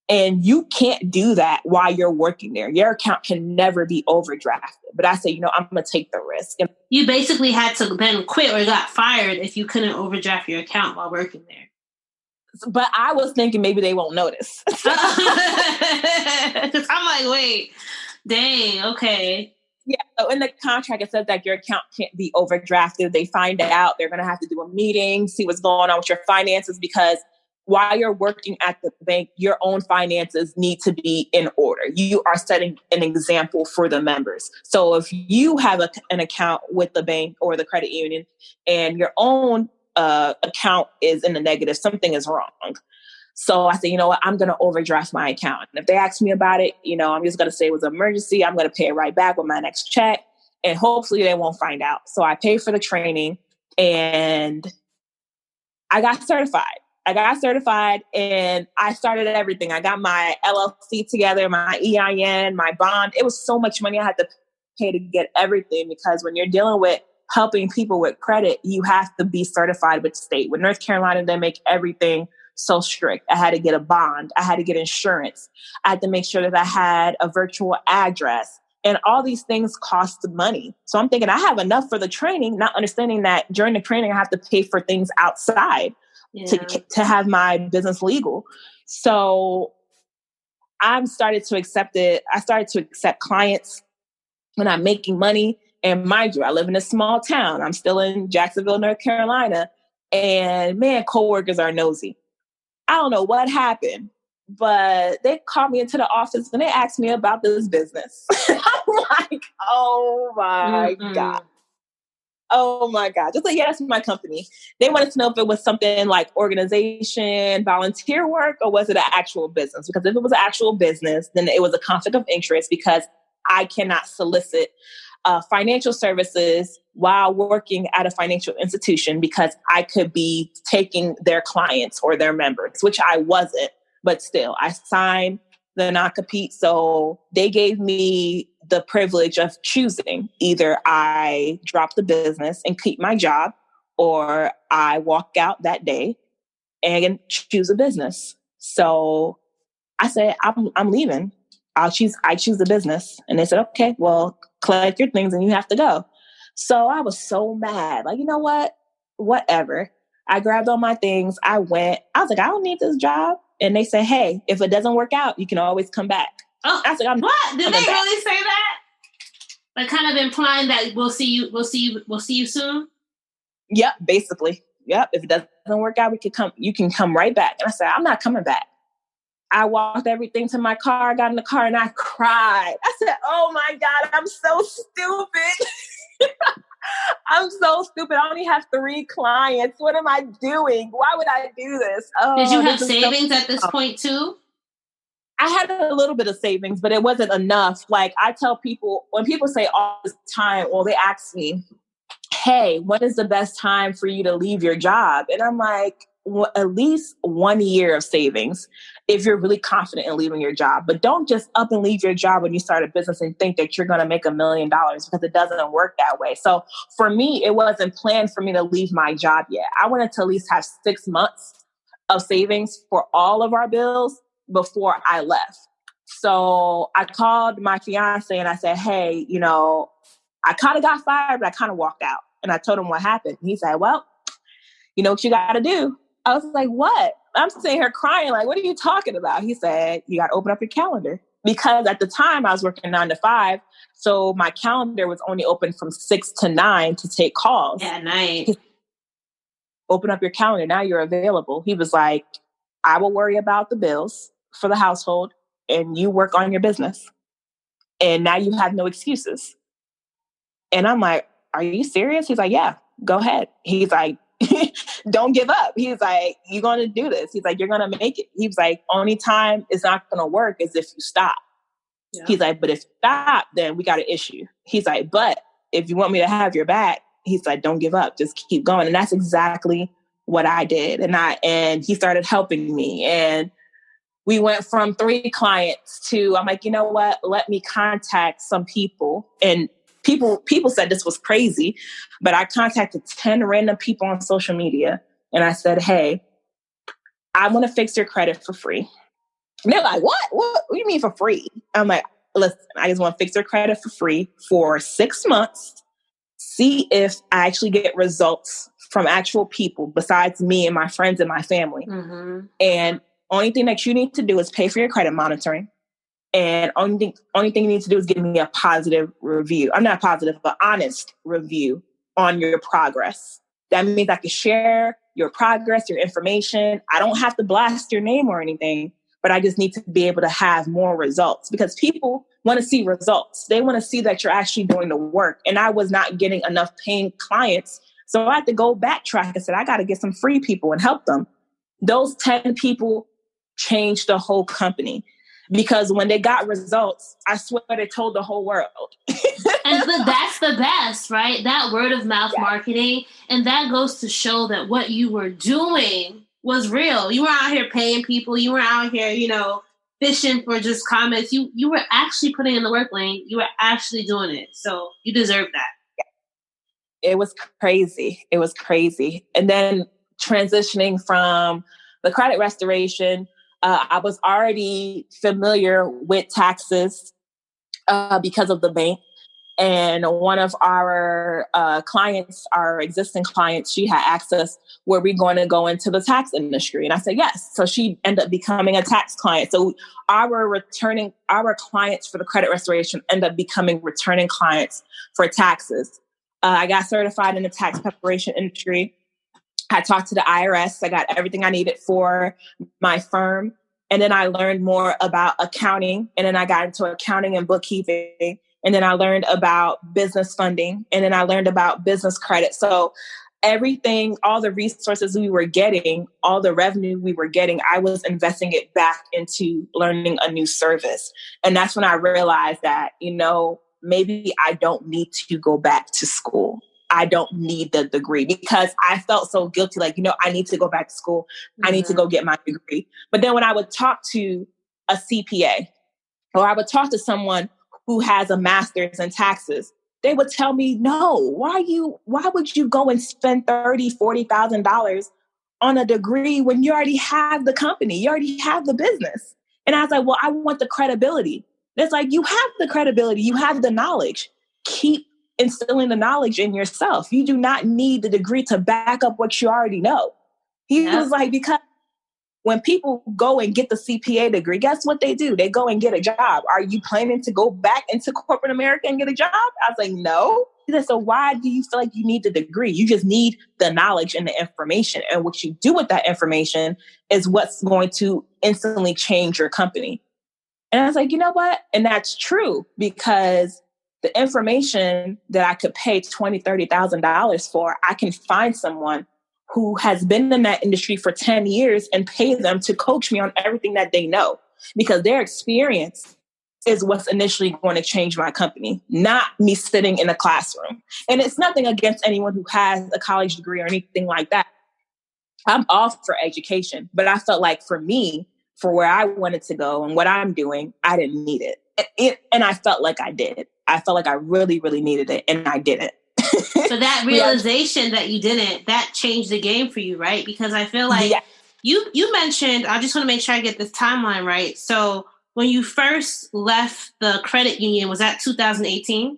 And you can't do that while you're working there. Your account can never be overdrafted. But I said, I'm going to take the risk. And you basically had to then quit or got fired if you couldn't overdraft your account while working there. But I was thinking maybe they won't notice. Because I'm like, wait, dang, okay. Yeah, so in the contract, it says that your account can't be overdrafted. They find out, they're going to have to do a meeting, see what's going on with your finances, because while you're working at the bank, your own finances need to be in order. You are setting an example for the members. So if you have an account with the bank or the credit union and your own account is in the negative, something is wrong. So I said, you know what, I'm going to overdraft my account. And if they ask me about it, I'm just going to say it was an emergency. I'm going to pay it right back with my next check. And hopefully they won't find out. So I paid for the training and I got certified. And I started everything. I got my LLC together, my EIN, my bond. It was so much money I had to pay to get everything, because when you're dealing with helping people with credit, you have to be certified with the state. With North Carolina, they make everything so strict. I had to get a bond. I had to get insurance. I had to make sure that I had a virtual address. And all these things cost money. So I'm thinking I have enough for the training, not understanding that during the training, I have to pay for things outside to have my business legal. So I started to accept it. I started to accept clients when I'm making money. And mind you, I live in a small town. I'm still in Jacksonville, North Carolina. And man, coworkers are nosy. I don't know what happened, but they called me into the office and they asked me about this business. I'm like, oh my God. Oh my God. Just like, yeah, that's my company. They wanted to know if it was something like organization, volunteer work, or was it an actual business? Because if it was an actual business, then it was a conflict of interest, because I cannot solicit financial services while working at a financial institution, because I could be taking their clients or their members, which I wasn't, but still I signed the non-compete. So they gave me the privilege of choosing. Either I drop the business and keep my job, or I walk out that day and choose a business. So I said, I'm leaving. I choose the business. And they said, okay, well, collect your things and you have to go. So I was so mad. Like, you know what? Whatever. I grabbed all my things. I went. I was like, I don't need this job. And they said, hey, if it doesn't work out, you can always come back. Oh, I was like, what? Did they really say that? Like, kind of implying that we'll see you soon? Yep, basically. Yep. If it doesn't work out, you can come right back. And I said, I'm not coming back. I walked everything to my car, got in the car, and I cried. I said, oh my God, I'm so stupid. I'm so stupid. I only have 3 clients. What am I doing? Why would I do this? Oh, did you have savings at this point too? I had a little bit of savings, but it wasn't enough. Like, I tell people, when people say all this time, well, they ask me, hey, when is the best time for you to leave your job? And I'm like, well, at least 1 year of savings if you're really confident in leaving your job. But don't just up and leave your job when you start a business and think that you're going to make $1 million, because it doesn't work that way. So for me, it wasn't planned for me to leave my job yet. I wanted to at least have 6 months of savings for all of our bills before I left. So I called my fiance and I said, hey, I kind of got fired, but I kind of walked out. And I told him what happened. He said, well, you know what you got to do? I was like, what? I'm sitting here crying. Like, what are you talking about? He said, you got to open up your calendar. Because at the time I was working 9 to 5. So my calendar was only open from 6 to 9 to take calls. Yeah, nice. Open up your calendar. Now you're available. He was like, I will worry about the bills for the household and you work on your business. And now you have no excuses. And I'm like, are you serious? He's like, yeah, go ahead. He's like, don't give up. He's like, you're going to do this. He's like, you're going to make it. He's like, only time it's not going to work is if you stop. Yeah. He's like, but if you stop, then we got an issue. He's like, but if you want me to have your back, he's like, don't give up. Just keep going. And that's exactly what I did. And he started helping me. And we went from 3 clients to, I'm like, you know what? Let me contact some people. And people said this was crazy, but I contacted 10 random people on social media. And I said, hey, I want to fix your credit for free. And they're like, what do you mean for free? I'm like, listen, I just want to fix your credit for free for 6 months. See if I actually get results from actual people besides me and my friends and my family. Mm-hmm. And only thing that you need to do is pay for your credit monitoring. And only thing you need to do is give me a positive review. I'm not positive, but honest review on your progress. That means I can share your progress, your information. I don't have to blast your name or anything, but I just need to be able to have more results because people want to see results. They want to see that you're actually doing the work. And I was not getting enough paying clients. So I had to go backtrack and said, I got to get some free people and help them. Those 10 people changed the whole company because when they got results, I swear they told the whole world. But that's the best, right? That word of mouth marketing. And that goes to show that what you were doing was real. You were out here paying people. You were out here, fishing for just comments. You were actually putting in the work, Laine. You were actually doing it. So you deserve that. It was crazy. It was crazy. And then transitioning from the credit restoration, I was already familiar with taxes because of the bank. And one of our clients, our existing clients, she had asked us, were we going to go into the tax industry? And I said, yes. So she ended up becoming a tax client. So our clients for the credit restoration end up becoming returning clients for taxes. I got certified in the tax preparation industry. I talked to the IRS. I got everything I needed for my firm. And then I learned more about accounting. And then I got into accounting and bookkeeping. And then I learned about business funding. And then I learned about business credit. So everything, all the resources we were getting, all the revenue we were getting, I was investing it back into learning a new service. And that's when I realized that, maybe I don't need to go back to school. I don't need the degree because I felt so guilty. Like, I need to go back to school. Mm-hmm. I need to go get my degree. But then when I would talk to a CPA or I would talk to someone who has a master's in taxes, they would tell me, no, why would you go and spend $30,000, $40,000 on a degree when you already have the company, you already have the business? And I was like, well, I want the credibility. And it's like, you have the credibility, you have the knowledge. Keep instilling the knowledge in yourself. You do not need the degree to back up what you already know. He was like, because when people go and get the CPA degree, guess what they do? They go and get a job. Are you planning to go back into corporate America and get a job? I was like, no. He said, so why do you feel like you need the degree? You just need the knowledge and the information. And what you do with that information is what's going to instantly change your company. And I was like, you know what? And that's true because the information that I could pay $20,000, $30,000 for, I can find someone who has been in that industry for 10 years and pay them to coach me on everything that they know because their experience is what's initially going to change my company, not me sitting in a classroom. And it's nothing against anyone who has a college degree or anything like that. I'm all for education, but I felt like for me, for where I wanted to go and what I'm doing, I didn't need it. And I felt like I did. I felt like I really, really needed it, and I didn't. So that realization that you didn't, that changed the game for you, right? Because I feel like you mentioned, I just want to make sure I get this timeline right. So when you first left the credit union, was that 2018?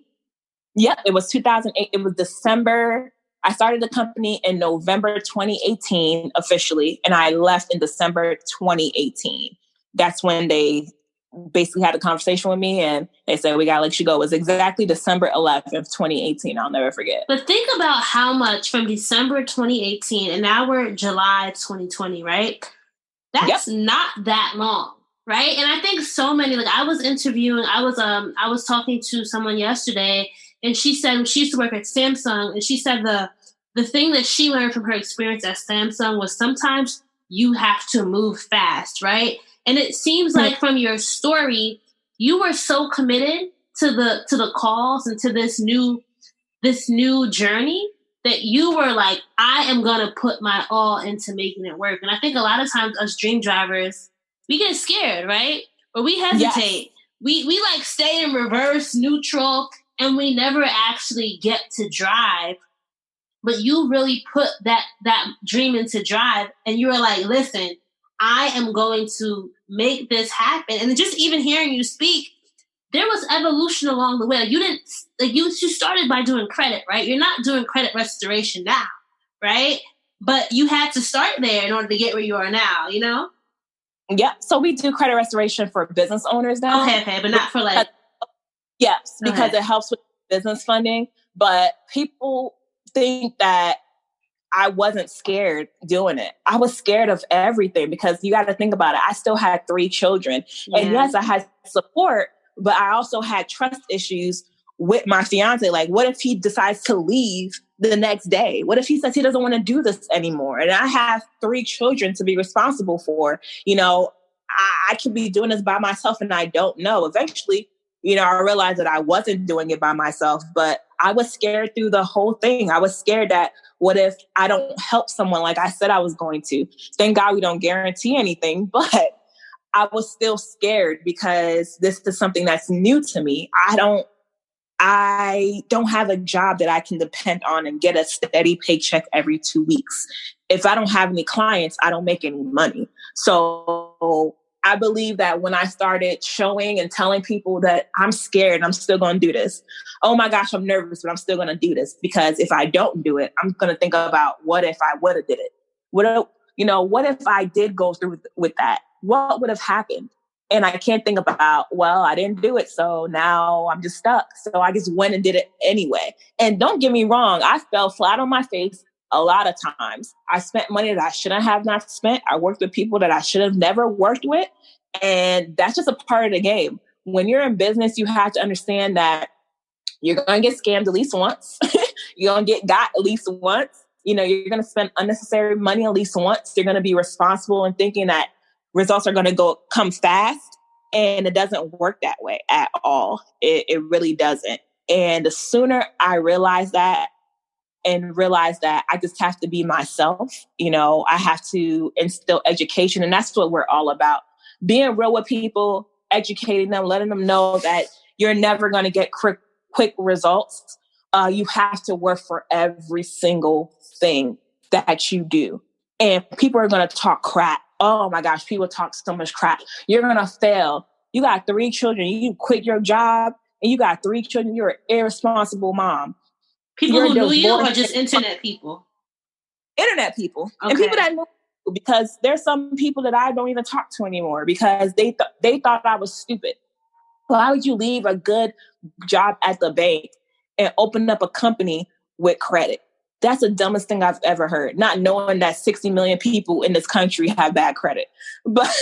Yep, it was 2008. It was December. I started the company in November 2018 officially, and I left in December 2018. That's when they basically had a conversation with me and they said, we got to let you go. It was exactly December 11th, 2018. I'll never forget. But think about how much from December 2018 and now we're July 2020, right? That's not that long, right? And I think so many, like I was talking to someone yesterday And she said she used to work at Samsung, and she said the thing that she learned from her experience at Samsung was sometimes you have to move fast, right? And it seems like from your story, you were so committed to the calls and to this new journey that you were like, I am going to put my all into making it work. And I think a lot of times us dream drivers, we get scared, right? Or we hesitate. Yes. We like stay in reverse, neutral, and we never actually get to drive. But you really put that dream into drive, and you were like, listen, I am going to make this happen. And just even hearing you speak, there was evolution along the way. Like you started by doing credit, right? You're not doing credit restoration now, right? But you had to start there in order to get where you are now, you know? Yeah. So we do credit restoration for business owners now. Okay. But not for like... Yes, because it helps with business funding. But people think that I wasn't scared doing it. I was scared of everything because you got to think about it. I still had 3 children. Yeah. And yes, I had support, but I also had trust issues with my fiance. Like, what if he decides to leave the next day? What if he says he doesn't want to do this anymore? And I have 3 children to be responsible for. You know, I could be doing this by myself and I don't know. Eventually, you know, I realized that I wasn't doing it by myself, but I was scared through the whole thing. I was scared that what if I don't help someone like I said I was going to? Thank God we don't guarantee anything, but I was still scared because this is something that's new to me. I don't have a job that I can depend on and get a steady paycheck every 2 weeks. If I don't have any clients, I don't make any money. So I believe that when I started showing and telling people that I'm scared, I'm still going to do this. Oh my gosh, I'm nervous, but I'm still going to do this because if I don't do it, I'm going to think about what if I would have did it? What if I did go through with that? What would have happened? And I can't think about, well, I didn't do it, so now I'm just stuck. So I just went and did it anyway. And don't get me wrong, I fell flat on my face a lot of times. I spent money that I shouldn't have not spent. I worked with people that I should have never worked with. And that's just a part of the game. When you're in business, you have to understand that you're going to get scammed at least once. You're going to get got at least once. You know, you're going to spend unnecessary money at least once. You're going to be responsible and thinking that results are going to come fast. And it doesn't work that way at all. It really doesn't. And the sooner I realize that, and realize that I just have to be myself, you know, I have to instill education. And that's what we're all about. Being real with people, educating them, letting them know that you're never going to get quick results. You have to work for every single thing that you do. And people are going to talk crap. Oh my gosh, people talk so much crap. You're going to fail. You got 3 children. You quit your job and you got 3 children. You're an irresponsible mom. People who knew you or just internet people? Internet people. Okay. And people that knew you, because there's some people that I don't even talk to anymore because they thought I was stupid. Why would you leave a good job at the bank and open up a company with credit? That's the dumbest thing I've ever heard. Not knowing that 60 million people in this country have bad credit. But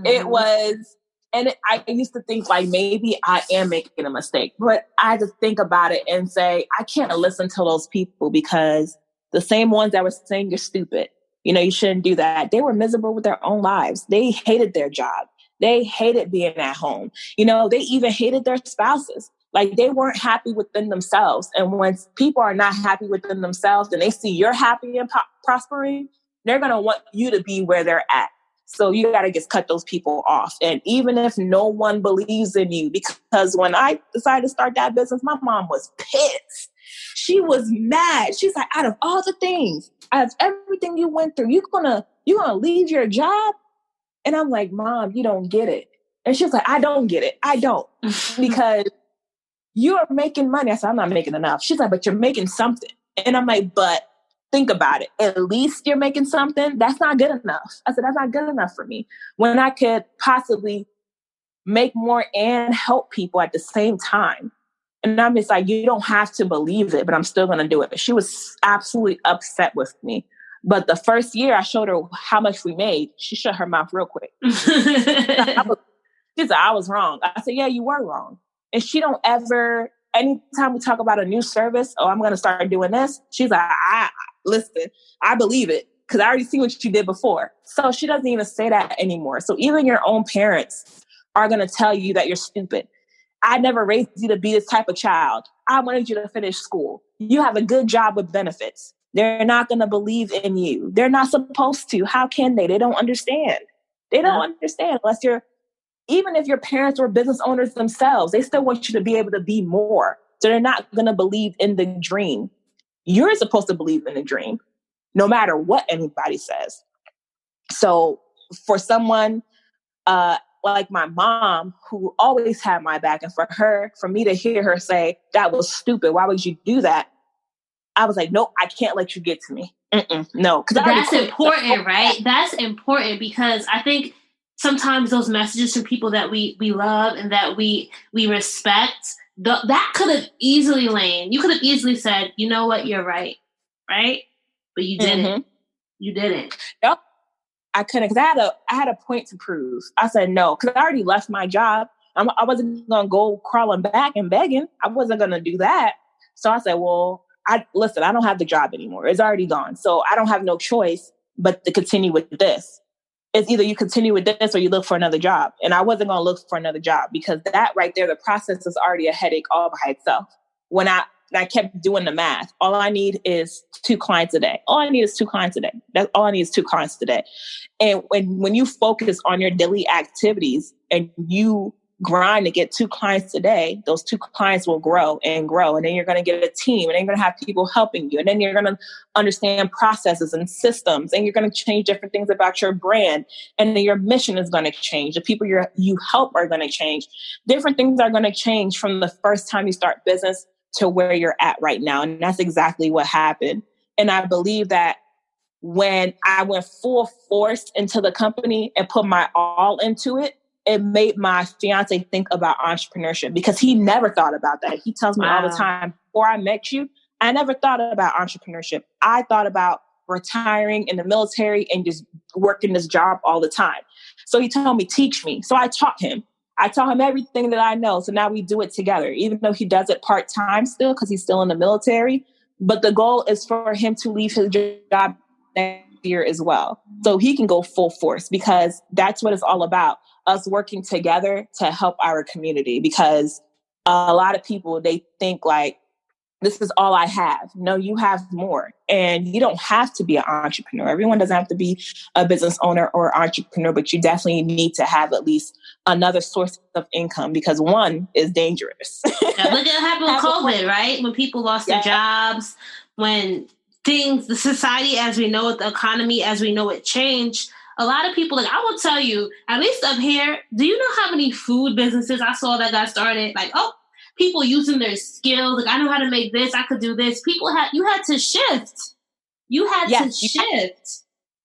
it was... And I used to think like maybe I am making a mistake, but I had to think about it and say, I can't listen to those people because the same ones that were saying you're stupid, you know, you shouldn't do that. They were miserable with their own lives. They hated their job. They hated being at home. You know, they even hated their spouses. Like they weren't happy within themselves. And when people are not happy within themselves and they see you're happy and prospering, they're going to want you to be where they're at. So you got to just cut those people off. And even if no one believes in you, because when I decided to start that business, my mom was pissed. She was mad. She's like, out of all the things, out of everything you went through, you're gonna leave your job? And I'm like, Mom, you don't get it. And she was like, I don't get it. I don't. Because you're making money. I said, I'm not making enough. She's like, but you're making something. And I'm like, but think about it. At least you're making something. That's not good enough. I said, that's not good enough for me. When I could possibly make more and help people at the same time. And I'm just like, you don't have to believe it, but I'm still going to do it. She was absolutely upset with me. But the first year I showed her how much we made, she shut her mouth real quick. She said, I was wrong. I said, yeah, you were wrong. And she don't ever anytime we talk about a new service, I'm going to start doing this. She's like, listen, I believe it because I already see what you did before. So she doesn't even say that anymore. So even your own parents are going to tell you that you're stupid. I never raised you to be this type of child. I wanted you to finish school. You have a good job with benefits. They're not going to believe in you. They're not supposed to. How can they? They don't understand. They don't understand unless even if your parents were business owners themselves, they still want you to be able to be more. So they're not going to believe in the dream. You're supposed to believe in the dream, no matter what anybody says. So for someone like my mom, who always had my back, and for me to hear her say, that was stupid, why would you do that? I was like, nope, I can't let you get to me. No. That's important, right? That's important because I think sometimes those messages from people that we love and that we respect, that could have easily, Laine, you could have easily said, you know what, you're right? But you didn't. Mm-hmm. You didn't. Yep. I couldn't, because I had a point to prove. I said no, because I already left my job. I wasn't going to go crawling back and begging. I wasn't going to do that. So I said, well, I don't have the job anymore. It's already gone. So I don't have no choice but to continue with this. It's either you continue with this or you look for another job. And I wasn't going to look for another job because that right there, the process is already a headache all by itself. When I kept doing the math, all I need is 2 clients a day. All I need is 2 clients a day. That's all I need is 2 clients a day. And when you focus on your daily activities and you grind to get 2 clients a day, those 2 clients will grow and grow. And then you're going to get a team, and then you're going to have people helping you. And then you're going to understand processes and systems, and you're going to change different things about your brand. And then your mission is going to change. The people you help are going to change. Different things are going to change from the first time you start business to where you're at right now. And that's exactly what happened. And I believe that when I went full force into the company and put my all into it, it made my fiance think about entrepreneurship because he never thought about that. He tells me all the time, before I met you, I never thought about entrepreneurship. I thought about retiring in the military and just working this job all the time. So he told me, teach me. So I taught him. I taught him everything that I know. So now we do it together, even though he does it part-time still because he's still in the military. But the goal is for him to leave his job next year as well. So he can go full force because that's what it's all about. Us working together to help our community, because a lot of people, they think like, this is all I have. No, you have more. And you don't have to be an entrepreneur. Everyone doesn't have to be a business owner or entrepreneur, but you definitely need to have at least another source of income because one is dangerous. Yeah, look at what happened with COVID, right? When people lost their jobs, when the society as we know it, the economy as we know it changed. A lot of people, like I will tell you, at least up here, do you know how many food businesses I saw that got started? Like, people using their skills. Like, I know how to make this. I could do this. You had to shift. You had to shift.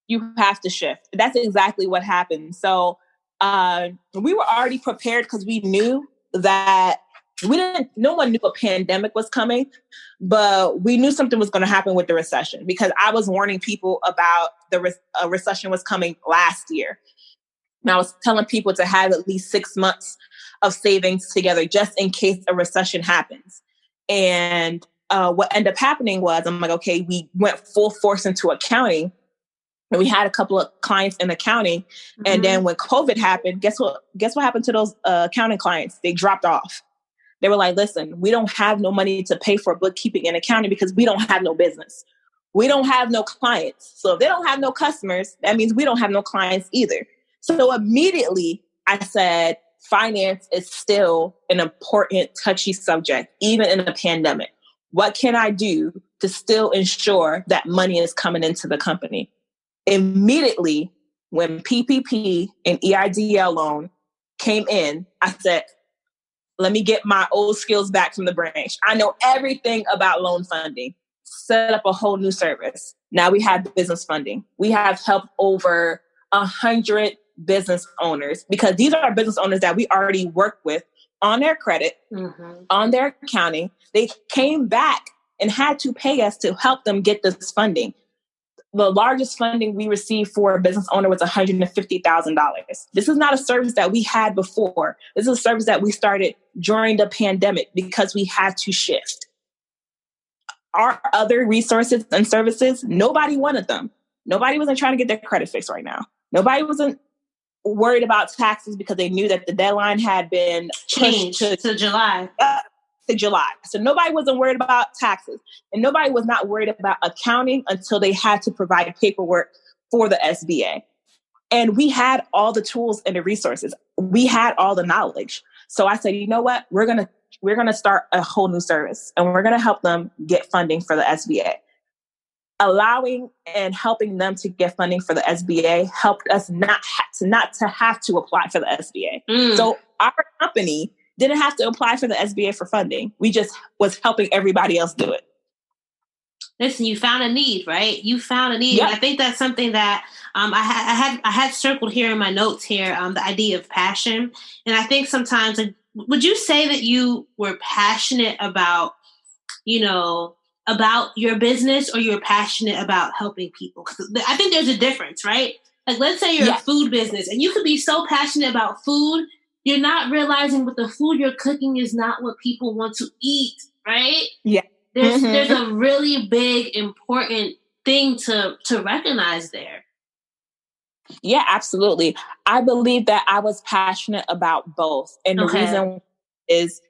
You have to shift. That's exactly what happened. So we were already prepared because we knew that no one knew a pandemic was coming, but we knew something was going to happen with the recession because I was warning people about a recession was coming last year. And I was telling people to have at least 6 months of savings together just in case a recession happens. And what ended up happening was I'm like, okay, we went full force into accounting. And we had a couple of clients in accounting. Mm-hmm. And then when COVID happened, guess what happened to those accounting clients? They dropped off. They were like, listen, we don't have no money to pay for bookkeeping and accounting because we don't have no business. We don't have no clients. So if they don't have no customers, that means we don't have no clients either. So immediately I said, finance is still an important, touchy subject, even in a pandemic. What can I do to still ensure that money is coming into the company? Immediately, when PPP and EIDL loan came in, I said, let me get my old skills back from the branch. I know everything about loan funding. Set up a whole new service. Now we have business funding. We have helped over 100 business owners because these are business owners that we already work with on their credit, on their accounting. They came back and had to pay us to help them get this funding. the largest funding we received for a business owner was $150,000. This is not a service that we had before. This is a service that we started during the pandemic because we had to shift. Our other resources and services, nobody wanted them. Nobody wasn't trying to get their credit fixed right now. Nobody wasn't worried about taxes because they knew that the deadline had been changed to July. So nobody wasn't worried about taxes, and nobody was not worried about accounting until they had to provide paperwork for the SBA. And we had all the tools and the resources. We had all the knowledge. So I said, you know what? We're going to start a whole new service, and we're going to help them get funding for the SBA. Allowing and helping them to get funding for the SBA helped us not to have to apply for the SBA. So our company didn't have to apply for the SBA for funding. We just was helping everybody else do it. Listen, you found a need, right? You found a need. Yep. And I think that's something that I had circled here in my notes here, the idea of passion. And I think sometimes, would you say that you were passionate about, about your business, or you're passionate about helping people? I think there's a difference, right? Like, let's say you're a food business and you could be so passionate about food, you're not realizing what the food you're cooking is not what people want to eat, right? Yeah. There's a really big, important thing to recognize there. Yeah, absolutely. I believe that I was passionate about both. And the reason is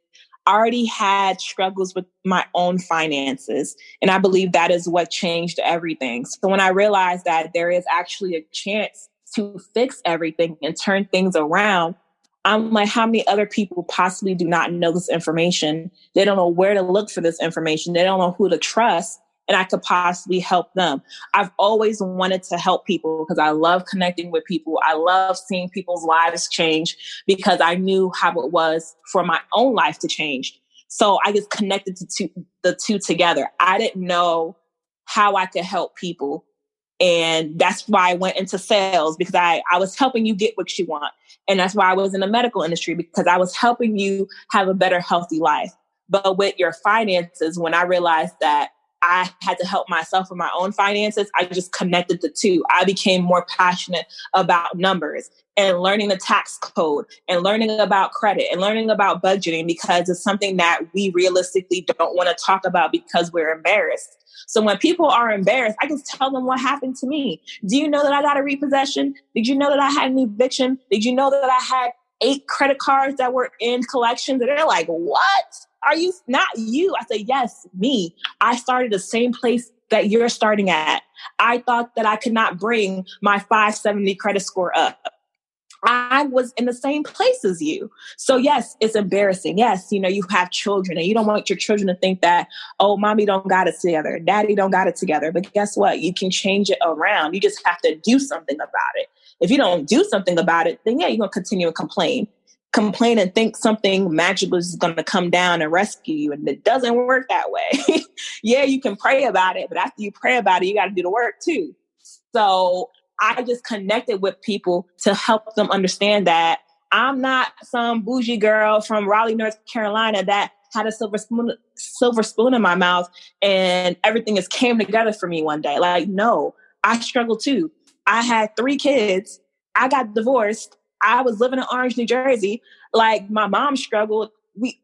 I already had struggles with my own finances. And I believe that is what changed everything. So when I realized that there is actually a chance to fix everything and turn things around, I'm like, how many other people possibly do not know this information? They don't know where to look for this information. They don't know who to trust. And I could possibly help them. I've always wanted to help people because I love connecting with people. I love seeing people's lives change because I knew how it was for my own life to change. So I just connected the two together. I didn't know how I could help people. And that's why I went into sales, because I was helping you get what you want. And that's why I was in the medical industry, because I was helping you have a better, healthy life. But with your finances, when I realized that I had to help myself with my own finances, I just connected the two. I became more passionate about numbers and learning the tax code and learning about credit and learning about budgeting, because it's something that we realistically don't want to talk about because we're embarrassed. So when people are embarrassed, I just tell them what happened to me. Do you know that I got a repossession? Did you know that I had an eviction? Did you know that I had 8 credit cards that were in collections? And they're like, what? Are you not you? I say, yes, me. I started the same place that you're starting at. I thought that I could not bring my 570 credit score up. I was in the same place as you. So yes, it's embarrassing. Yes, you have children and you don't want your children to think that, oh, mommy don't got it together. Daddy don't got it together. But guess what? You can change it around. You just have to do something about it. If you don't do something about it, then yeah, you're going to continue to complain and think something magical is going to come down and rescue you. And it doesn't work that way. Yeah, you can pray about it, but after you pray about it, you got to do the work too. So I just connected with people to help them understand that I'm not some bougie girl from Raleigh, North Carolina that had a silver spoon in my mouth and everything just came together for me one day. Like, no, I struggled too. I had 3 kids. I got divorced. I was living in Orange, New Jersey. Like, my mom struggled.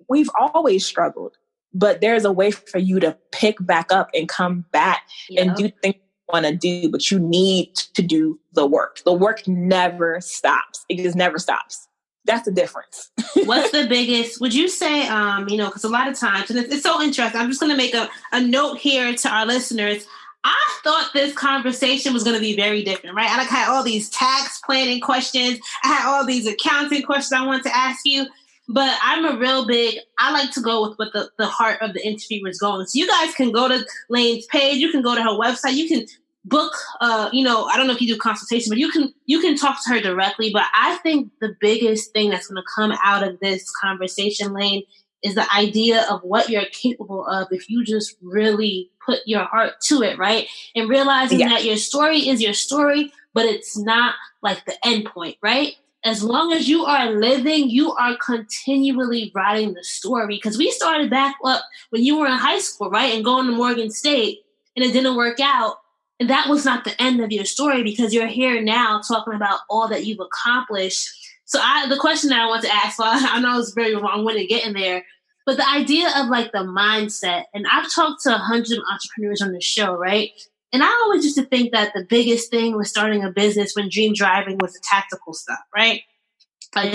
We've always struggled, but there's a way for you to pick back up and come back and do things want to do, but you need to do the work. The work never stops. It just never stops. That's the difference. What's the biggest, would you say, because a lot of times, and it's so interesting, I'm just going to make a note here to our listeners. I thought this conversation was going to be very different, right? I had all these tax planning questions. I had all these accounting questions I wanted to ask you. But I'm I like to go with what the heart of the interviewer is going. So you guys can go to Laine's page. You can go to her website. You can book, I don't know if you do consultation, but you can talk to her directly. But I think the biggest thing that's going to come out of this conversation, Laine, is the idea of what you're capable of if you just really put your heart to it, right? And realizing that your story is your story, but it's not like the end point, right? As long as you are living, you are continually writing the story. Because we started back up when you were in high school, right? And going to Morgan State, and it didn't work out. And that was not the end of your story, because you're here now talking about all that you've accomplished. So the question that I want to ask, well, I know it's very long-winded getting there, but the idea of like the mindset, and I've talked to hundreds of entrepreneurs on the show, right? And I always used to think that the biggest thing with starting a business when dream driving was the tactical stuff, right? Like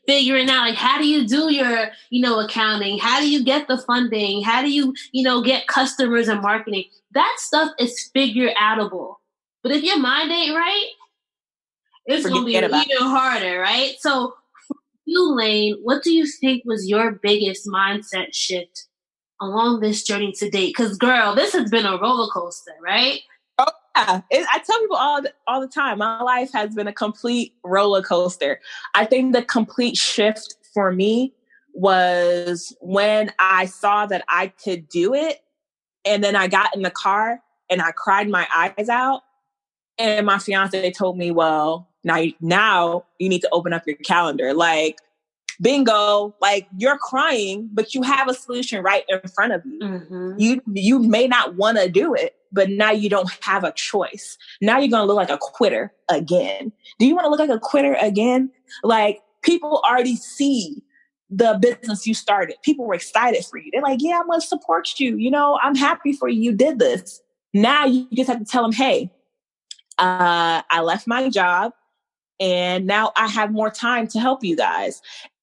figuring out, like, how do you do your, accounting? How do you get the funding? How do you, get customers and marketing? That stuff is figure outable. But if your mind ain't right, it's going to be even harder, right? So for you, Laine, what do you think was your biggest mindset shift along this journey to date? Because, girl, this has been a roller coaster, right? Oh, yeah. I tell people all the time, my life has been a complete roller coaster. I think the complete shift for me was when I saw that I could do it. And then I got in the car and I cried my eyes out. And my fiance told me, well, now you need to open up your calendar. Like, bingo, like, you're crying, but you have a solution right in front of you. Mm-hmm. You may not want to do it, but now you don't have a choice. Now you're going to look like a quitter again. Do you want to look like a quitter again? Like, people already see the business you started. People were excited for you. They're like, yeah, I'm going to support you. I'm happy for you. You did this. Now you just have to tell them, hey, I left my job and now I have more time to help you guys.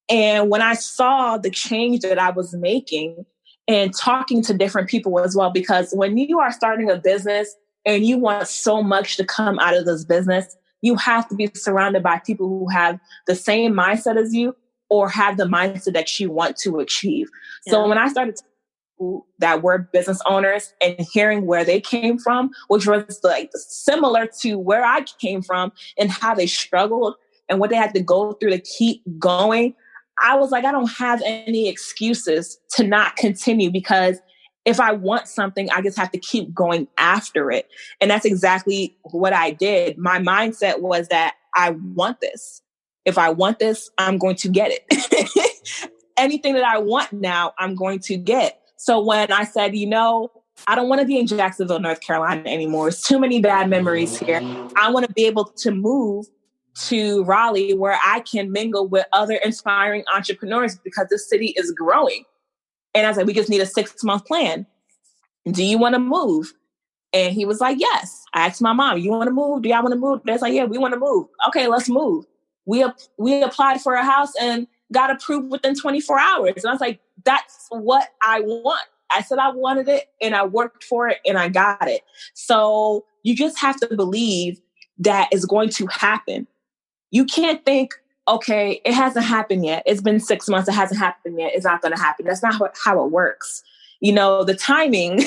And when I saw the change that I was making and talking to different people as well, because when you are starting a business and you want so much to come out of this business, you have to be surrounded by people who have the same mindset as you or have the mindset that you want to achieve. Yeah. So when I started that were business owners and hearing where they came from, which was like similar to where I came from and how they struggled and what they had to go through to keep going, I was like, I don't have any excuses to not continue, because if I want something, I just have to keep going after it. And that's exactly what I did. My mindset was that I want this. If I want this, I'm going to get it. Anything that I want now, I'm going to get. So when I said, I don't want to be in Jacksonville, North Carolina anymore. It's too many bad memories here. I want to be able to move to Raleigh where I can mingle with other inspiring entrepreneurs, because this city is growing. And I was like, we just need a 6-month plan. Do you want to move? And he was like, yes. I asked my mom, you want to move? Do y'all want to move? They're like, yeah, we want to move. Okay, let's move. We applied for a house and got approved within 24 hours. And I was like, that's what I want. I said I wanted it and I worked for it and I got it. So you just have to believe that it's going to happen. You can't think, okay, it hasn't happened yet. It's been 6 months. It hasn't happened yet. It's not going to happen. That's not how it works. The timing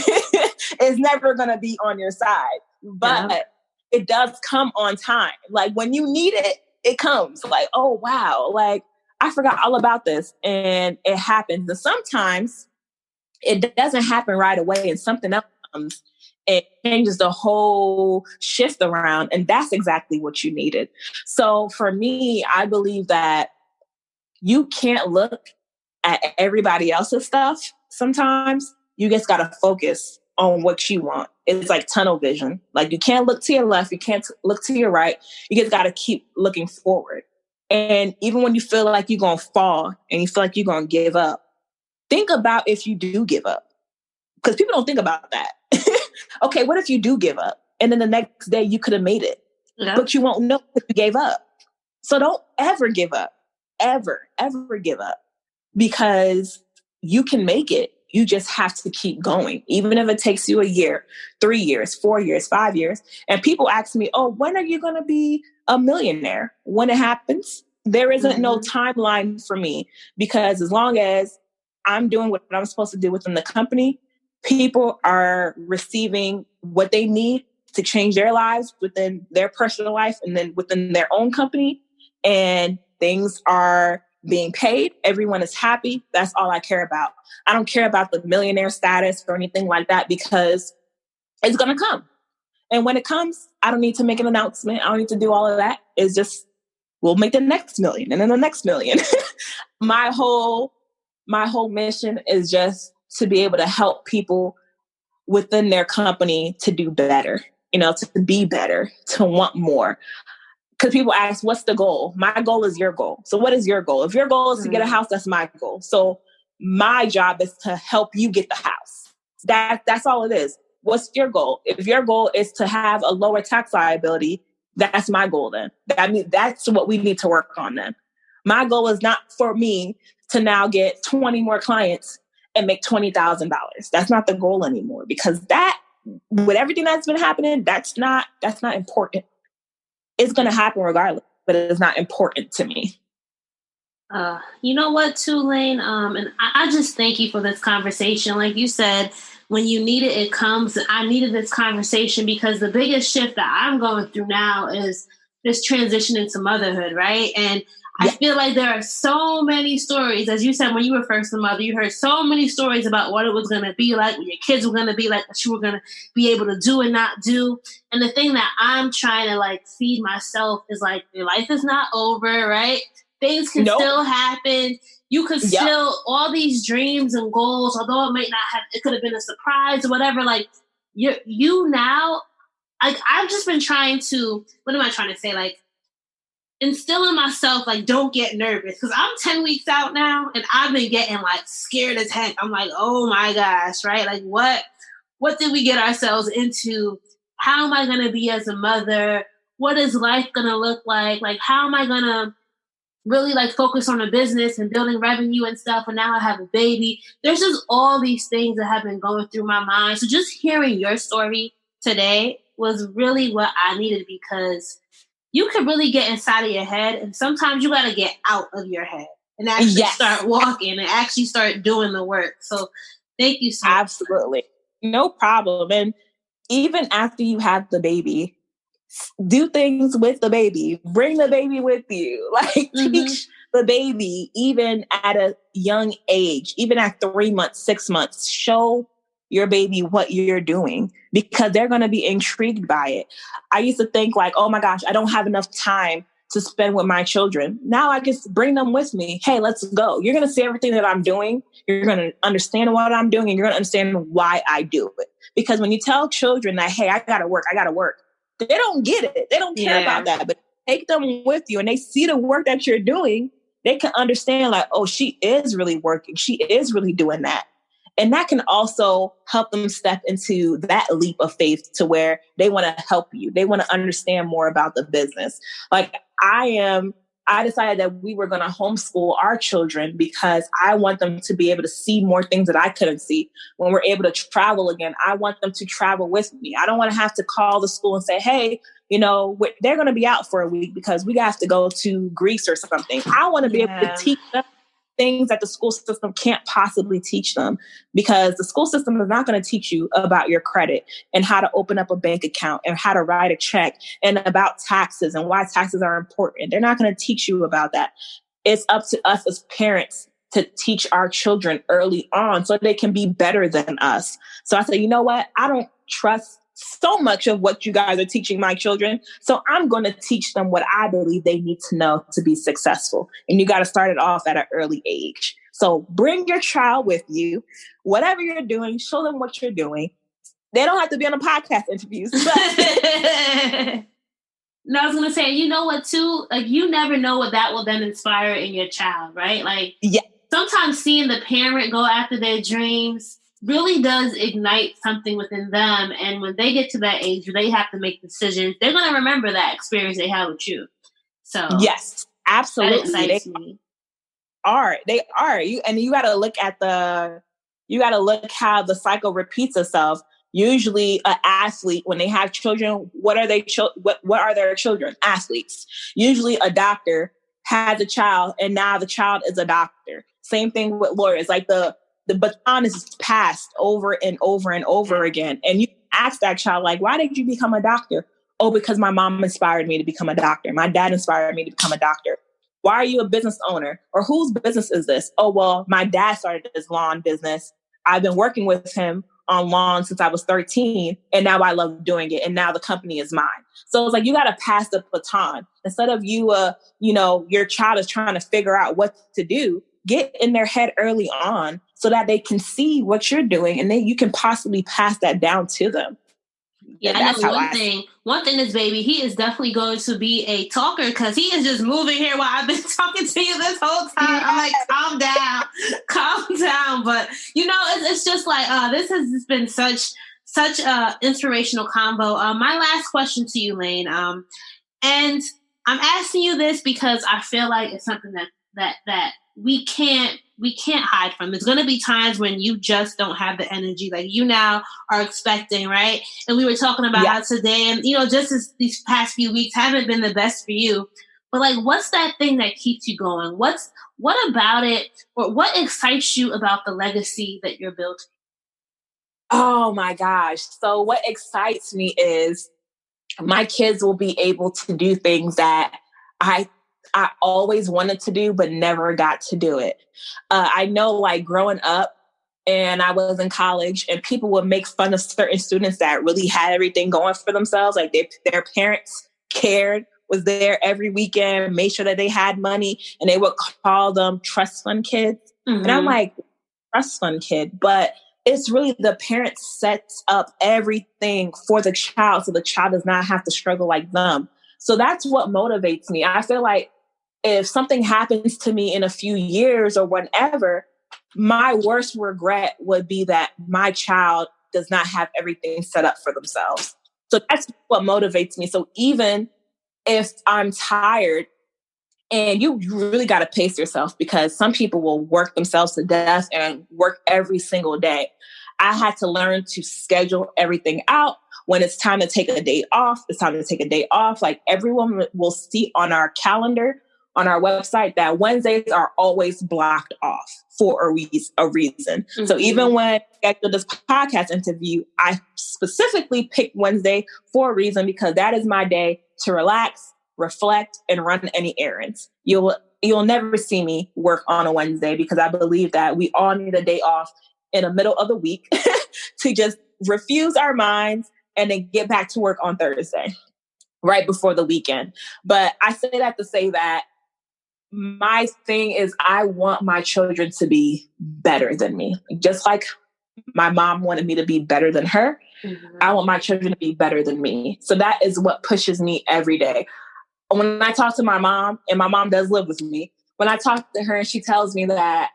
is never going to be on your side, but it does come on time. Like, when you need it, it comes. Like, oh, wow. Like, I forgot all about this, and it happens. And sometimes it doesn't happen right away, and something else comes. It changes the whole shift around. And that's exactly what you needed. So for me, I believe that you can't look at everybody else's stuff. Sometimes you just got to focus on what you want. It's like tunnel vision. Like, you can't look to your left. You can't look to your right. You just got to keep looking forward. And even when you feel like you're going to fall and you feel like you're going to give up, think about if you do give up. Because people don't think about that. Okay, what if you do give up? And then the next day you could have made it, but you won't know if you gave up. So don't ever give up. Ever give up. Because you can make it. You just have to keep going. Even if it takes you a year, 3 years, 4 years, 5 years. And people ask me, oh, when are you going to be a millionaire? When it happens, there isn't no timeline for me, because as long as I'm doing what I'm supposed to do within the company, people are receiving what they need to change their lives within their personal life and then within their own company. And things are being paid. Everyone is happy. That's all I care about. I don't care about the millionaire status or anything like that, because it's going to come. And when it comes, I don't need to make an announcement. I don't need to do all of that. It's just, we'll make the next million and then the next million. My whole mission is just to be able to help people within their company to do better. to be better, to want more. Because people ask, what's the goal? My goal is your goal. So what is your goal? If your goal is to get a house, that's my goal. So my job is to help you get the house. That's all it is. What's your goal? If your goal is to have a lower tax liability, that's my goal then. That's what we need to work on then. My goal is not for me to now get 20 more clients and make $20,000. That's not the goal anymore, because that, with everything that's been happening, that's not important. It's going to happen regardless, but it's not important to me. You know what, too, Laine? And I just thank you for this conversation. Like you said, when you need it, it comes. I needed this conversation because the biggest shift that I'm going through now is this transition into motherhood, right? And I feel like there are so many stories. As you said, when you were first a mother, you heard so many stories about what it was going to be like, what your kids were going to be like, what you were going to be able to do and not do. And the thing that I'm trying to like feed myself is like, your life is not over, right? Things can still happen. You could still, all these dreams and goals, although it might not have, it could have been a surprise or whatever. Like you now, like I've just been trying to, what am I trying to say? Like, instilling myself, like, don't get nervous. Because I'm 10 weeks out now, and I've been getting, like, scared as heck. I'm like, oh, my gosh, right? Like, what did we get ourselves into? How am I going to be as a mother? What is life going to look like? Like, how am I going to really, like, focus on a business and building revenue and stuff? And now I have a baby. There's just all these things that have been going through my mind. So just hearing your story today was really what I needed, because you can really get inside of your head, and sometimes you got to get out of your head and actually start walking and actually start doing the work. So thank you so much. Absolutely. No problem. And even after you have the baby, do things with the baby. Bring the baby with you. Like, teach the baby, even at a young age, even at 3 months, 6 months, show your baby what you're doing, because they're going to be intrigued by it. I used to think like, oh my gosh, I don't have enough time to spend with my children. Now I just bring them with me. Hey, let's go. You're going to see everything that I'm doing. You're going to understand what I'm doing, and you're going to understand why I do it. Because when you tell children that, hey, I got to work, they don't get it. They don't care about that. But take them with you and they see the work that you're doing. They can understand like, oh, she is really working. She is really doing that. And that can also help them step into that leap of faith to where they want to help you. They want to understand more about the business. Like I decided that we were going to homeschool our children because I want them to be able to see more things that I couldn't see. When we're able to travel again, I want them to travel with me. I don't want to have to call the school and say, hey, they're going to be out for a week because we have to go to Greece or something. I want to be able to teach them things that the school system can't possibly teach them, because the school system is not going to teach you about your credit and how to open up a bank account and how to write a check and about taxes and why taxes are important. They're not going to teach you about that. It's up to us as parents to teach our children early on so they can be better than us. So I said, you know what? I don't trust so much of what you guys are teaching my children. So I'm going to teach them what I believe they need to know to be successful. And you got to start it off at an early age. So bring your child with you. Whatever you're doing, show them what you're doing. They don't have to be on a podcast interviews. But No, I was going to say, you know what, too? Like, you never know what that will then inspire in your child, right? Like, sometimes seeing the parent go after their dreams really does ignite something within them. And when they get to that age where they have to make decisions, they're going to remember that experience they had with you. So yes, absolutely. That excites me. They are. You got to look at how the cycle repeats itself. Usually an athlete, when they have children, what are their children? Athletes. Usually a doctor has a child and now the child is a doctor. Same thing with lawyers. Like the baton is passed over and over and over again. And you ask that child, like, why did you become a doctor? Oh, because my mom inspired me to become a doctor. My dad inspired me to become a doctor. Why are you a business owner? Or whose business is this? Oh, well, my dad started this lawn business. I've been working with him on lawn since I was 13. And now I love doing it. And now the company is mine. So it's like, you got to pass the baton. Instead of your child is trying to figure out what to do, get in their head early on so that they can see what you're doing and then you can possibly pass that down to them. Yeah, I know one thing is, baby, he is definitely going to be a talker because he is just moving here while I've been talking to you this whole time. I'm like, calm down, calm down. But, it's just like, this has been such a inspirational combo. My last question to you, Laine, and I'm asking you this because I feel like it's something that we can't hide from. There's going to be times when you just don't have the energy, like you now are expecting, right? And we were talking about how today and, just as these past few weeks haven't been the best for you, but like, what's that thing that keeps you going? What about it, or what excites you about the legacy that you're building? Oh my gosh. So what excites me is my kids will be able to do things that I always wanted to do, but never got to do it. I know, like, growing up and I was in college and people would make fun of certain students that really had everything going for themselves. Like their parents cared, was there every weekend, made sure that they had money, and they would call them trust fund kids. Mm-hmm. And I'm like, trust fund kid, but it's really the parent sets up everything for the child so the child does not have to struggle like them. So that's what motivates me. I feel like if something happens to me in a few years or whenever, my worst regret would be that my child does not have everything set up for themselves. So that's what motivates me. So even if I'm tired, and you really got to pace yourself, because some people will work themselves to death and work every single day. I had to learn to schedule everything out. When it's time to take a day off, it's time to take a day off. Like, everyone will see on our calendar, on our website, that Wednesdays are always blocked off for a reason. Mm-hmm. So even when I scheduled this podcast interview, I specifically picked Wednesday for a reason, because that is my day to relax, reflect, and run any errands. You'll never see me work on a Wednesday, because I believe that we all need a day off in the middle of the week to just refuse our minds and then get back to work on Thursday, right before the weekend. But I say that to say that my thing is, I want my children to be better than me. Just like my mom wanted me to be better than her, mm-hmm. I want my children to be better than me. So that is what pushes me every day. When I talk to my mom, and my mom does live with me, when I talk to her and she tells me that,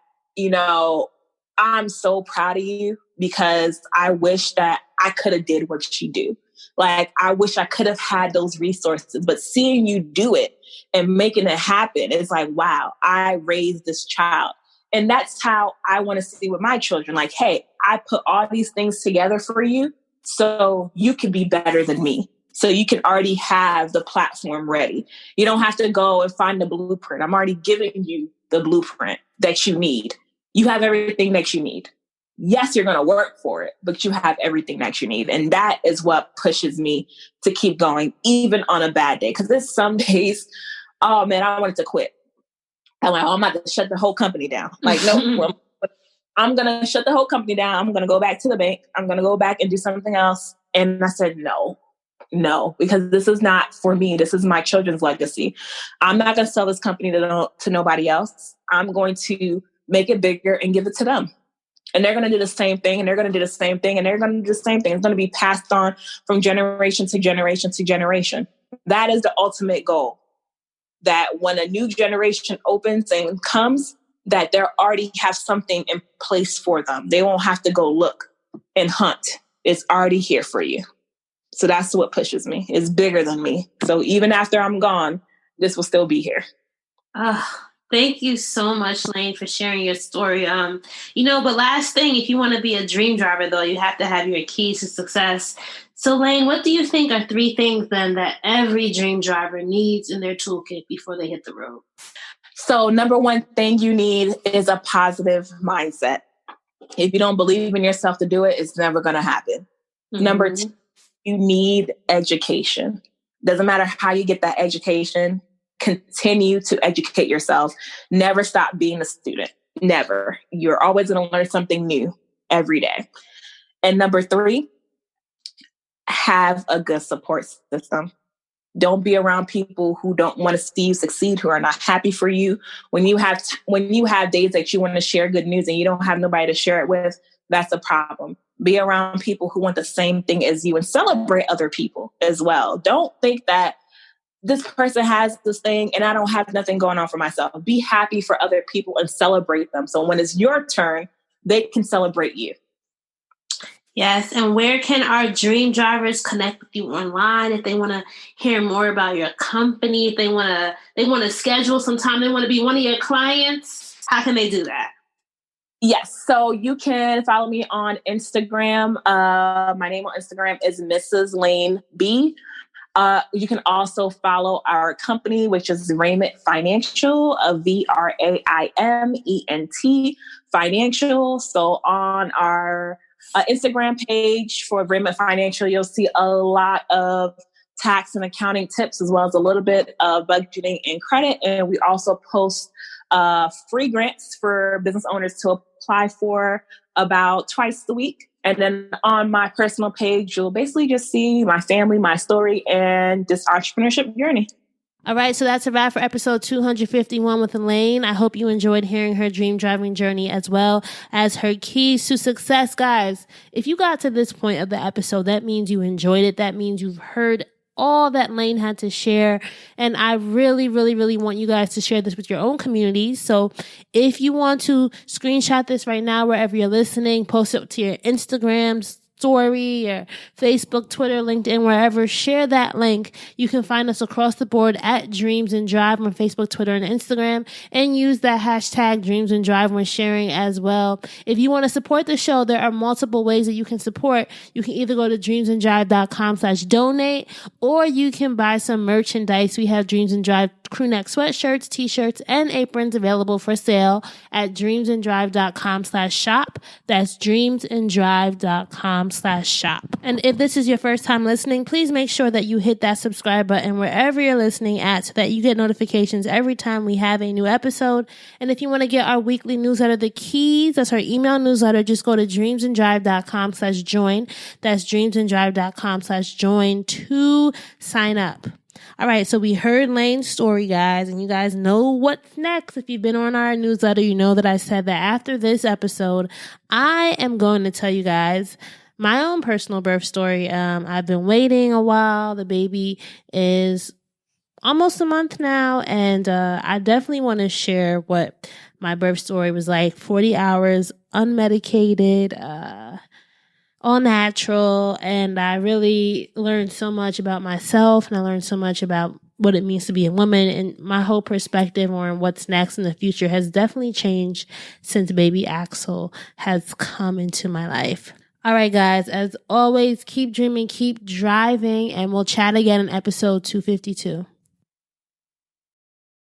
I'm so proud of you, because I wish that I could have did what you do. Like, I wish I could have had those resources, but seeing you do it and making it happen, it's like, wow, I raised this child. And that's how I want to see with my children. Like, hey, I put all these things together for you so you can be better than me. So you can already have the platform ready. You don't have to go and find the blueprint. I'm already giving you the blueprint that you need. You have everything that you need. Yes, you're going to work for it, but you have everything that you need. And that is what pushes me to keep going, even on a bad day. Because there's some days, oh man, I wanted to quit. I'm like, I'm about to shut the whole company down. Like, no, I'm going to shut the whole company down. I'm going to go back to the bank. I'm going to go back and do something else. And I said, no, because this is not for me. This is my children's legacy. I'm not going to sell this company to nobody else. I'm going to make it bigger and give it to them. And they're going to do the same thing, and they're going to do the same thing, and they're going to do the same thing. It's going to be passed on from generation to generation to generation. That is the ultimate goal. That when a new generation opens and comes, that they already have something in place for them. They won't have to go look and hunt. It's already here for you. So that's what pushes me. It's bigger than me. So even after I'm gone, this will still be here. Thank you so much, Laine, for sharing your story. But last thing, if you want to be a dream driver, though, you have to have your keys to success. So, Laine, what do you think are 3 things then that every dream driver needs in their toolkit before they hit the road? So, number one thing you need is a positive mindset. If you don't believe in yourself to do it, it's never going to happen. Mm-hmm. Number 2, you need education. Doesn't matter how you get that education. Continue to educate yourself. Never stop being a student. Never. You're always going to learn something new every day. And number 3, have a good support system. Don't be around people who don't want to see you succeed, who are not happy for you. When you have days that you want to share good news and you don't have nobody to share it with, that's a problem. Be around people who want the same thing as you and celebrate other people as well. Don't think that this person has this thing and I don't have nothing going on for myself. Be happy for other people and celebrate them. So when it's your turn, they can celebrate you. Yes. And where can our dream drivers connect with you online if they want to hear more about your company, if they want to schedule some time, they want to be one of your clients? How can they do that? Yes. So you can follow me on Instagram. My name on Instagram is Mrs. Laine B. You can also follow our company, which is Vraiment Financial, VRAIMENT Financial. So on our Instagram page for Vraiment Financial, you'll see a lot of tax and accounting tips, as well as a little bit of budgeting and credit. And we also post free grants for business owners to apply for about twice a week. And then on my personal page, you'll basically just see my family, my story, and this entrepreneurship journey. All right, so that's a wrap for episode 251 with Laine. I hope you enjoyed hearing her dream driving journey as well as her keys to success. Guys, if you got to this point of the episode, that means you enjoyed it. That means you've heard all that Laine had to share. And I really, really, really want you guys to share this with your own communities. So if you want to screenshot this right now, wherever you're listening, post it to your Instagram story or Facebook, Twitter, LinkedIn, wherever, share that link. You can find us across the board at Dreams and Drive on Facebook, Twitter, and Instagram, and use that hashtag Dreams and Drive when sharing as well. If you want to support the show, there are multiple ways that you can support. You can either go to dreamsanddrive.com/donate, or you can buy some merchandise. We have Dreams and Drive crewneck sweatshirts, t-shirts, and aprons available for sale at dreamsanddrive.com/shop. That's dreamsanddrive.com/shop. And if this is your first time listening, please make sure that you hit that subscribe button wherever you're listening at so that you get notifications every time we have a new episode. And if you want to get our weekly newsletter, The Keys, that's our email newsletter, just go to dreamsanddrive.com/join. That's dreamsanddrive.com/join to sign up. All right, so we heard Laine's story, guys, and you guys know what's next. If you've been on our newsletter, you know that I said that after this episode, I am going to tell you guys my own personal birth story. I've been waiting a while. The baby is almost a month now, and I definitely want to share what my birth story was like. 40 hours, unmedicated, all natural, and I really learned so much about myself, and I learned so much about what it means to be a woman, and my whole perspective on what's next in the future has definitely changed since baby Axel has come into my life. All right, guys, as always, keep dreaming, keep driving, and we'll chat again in episode 252.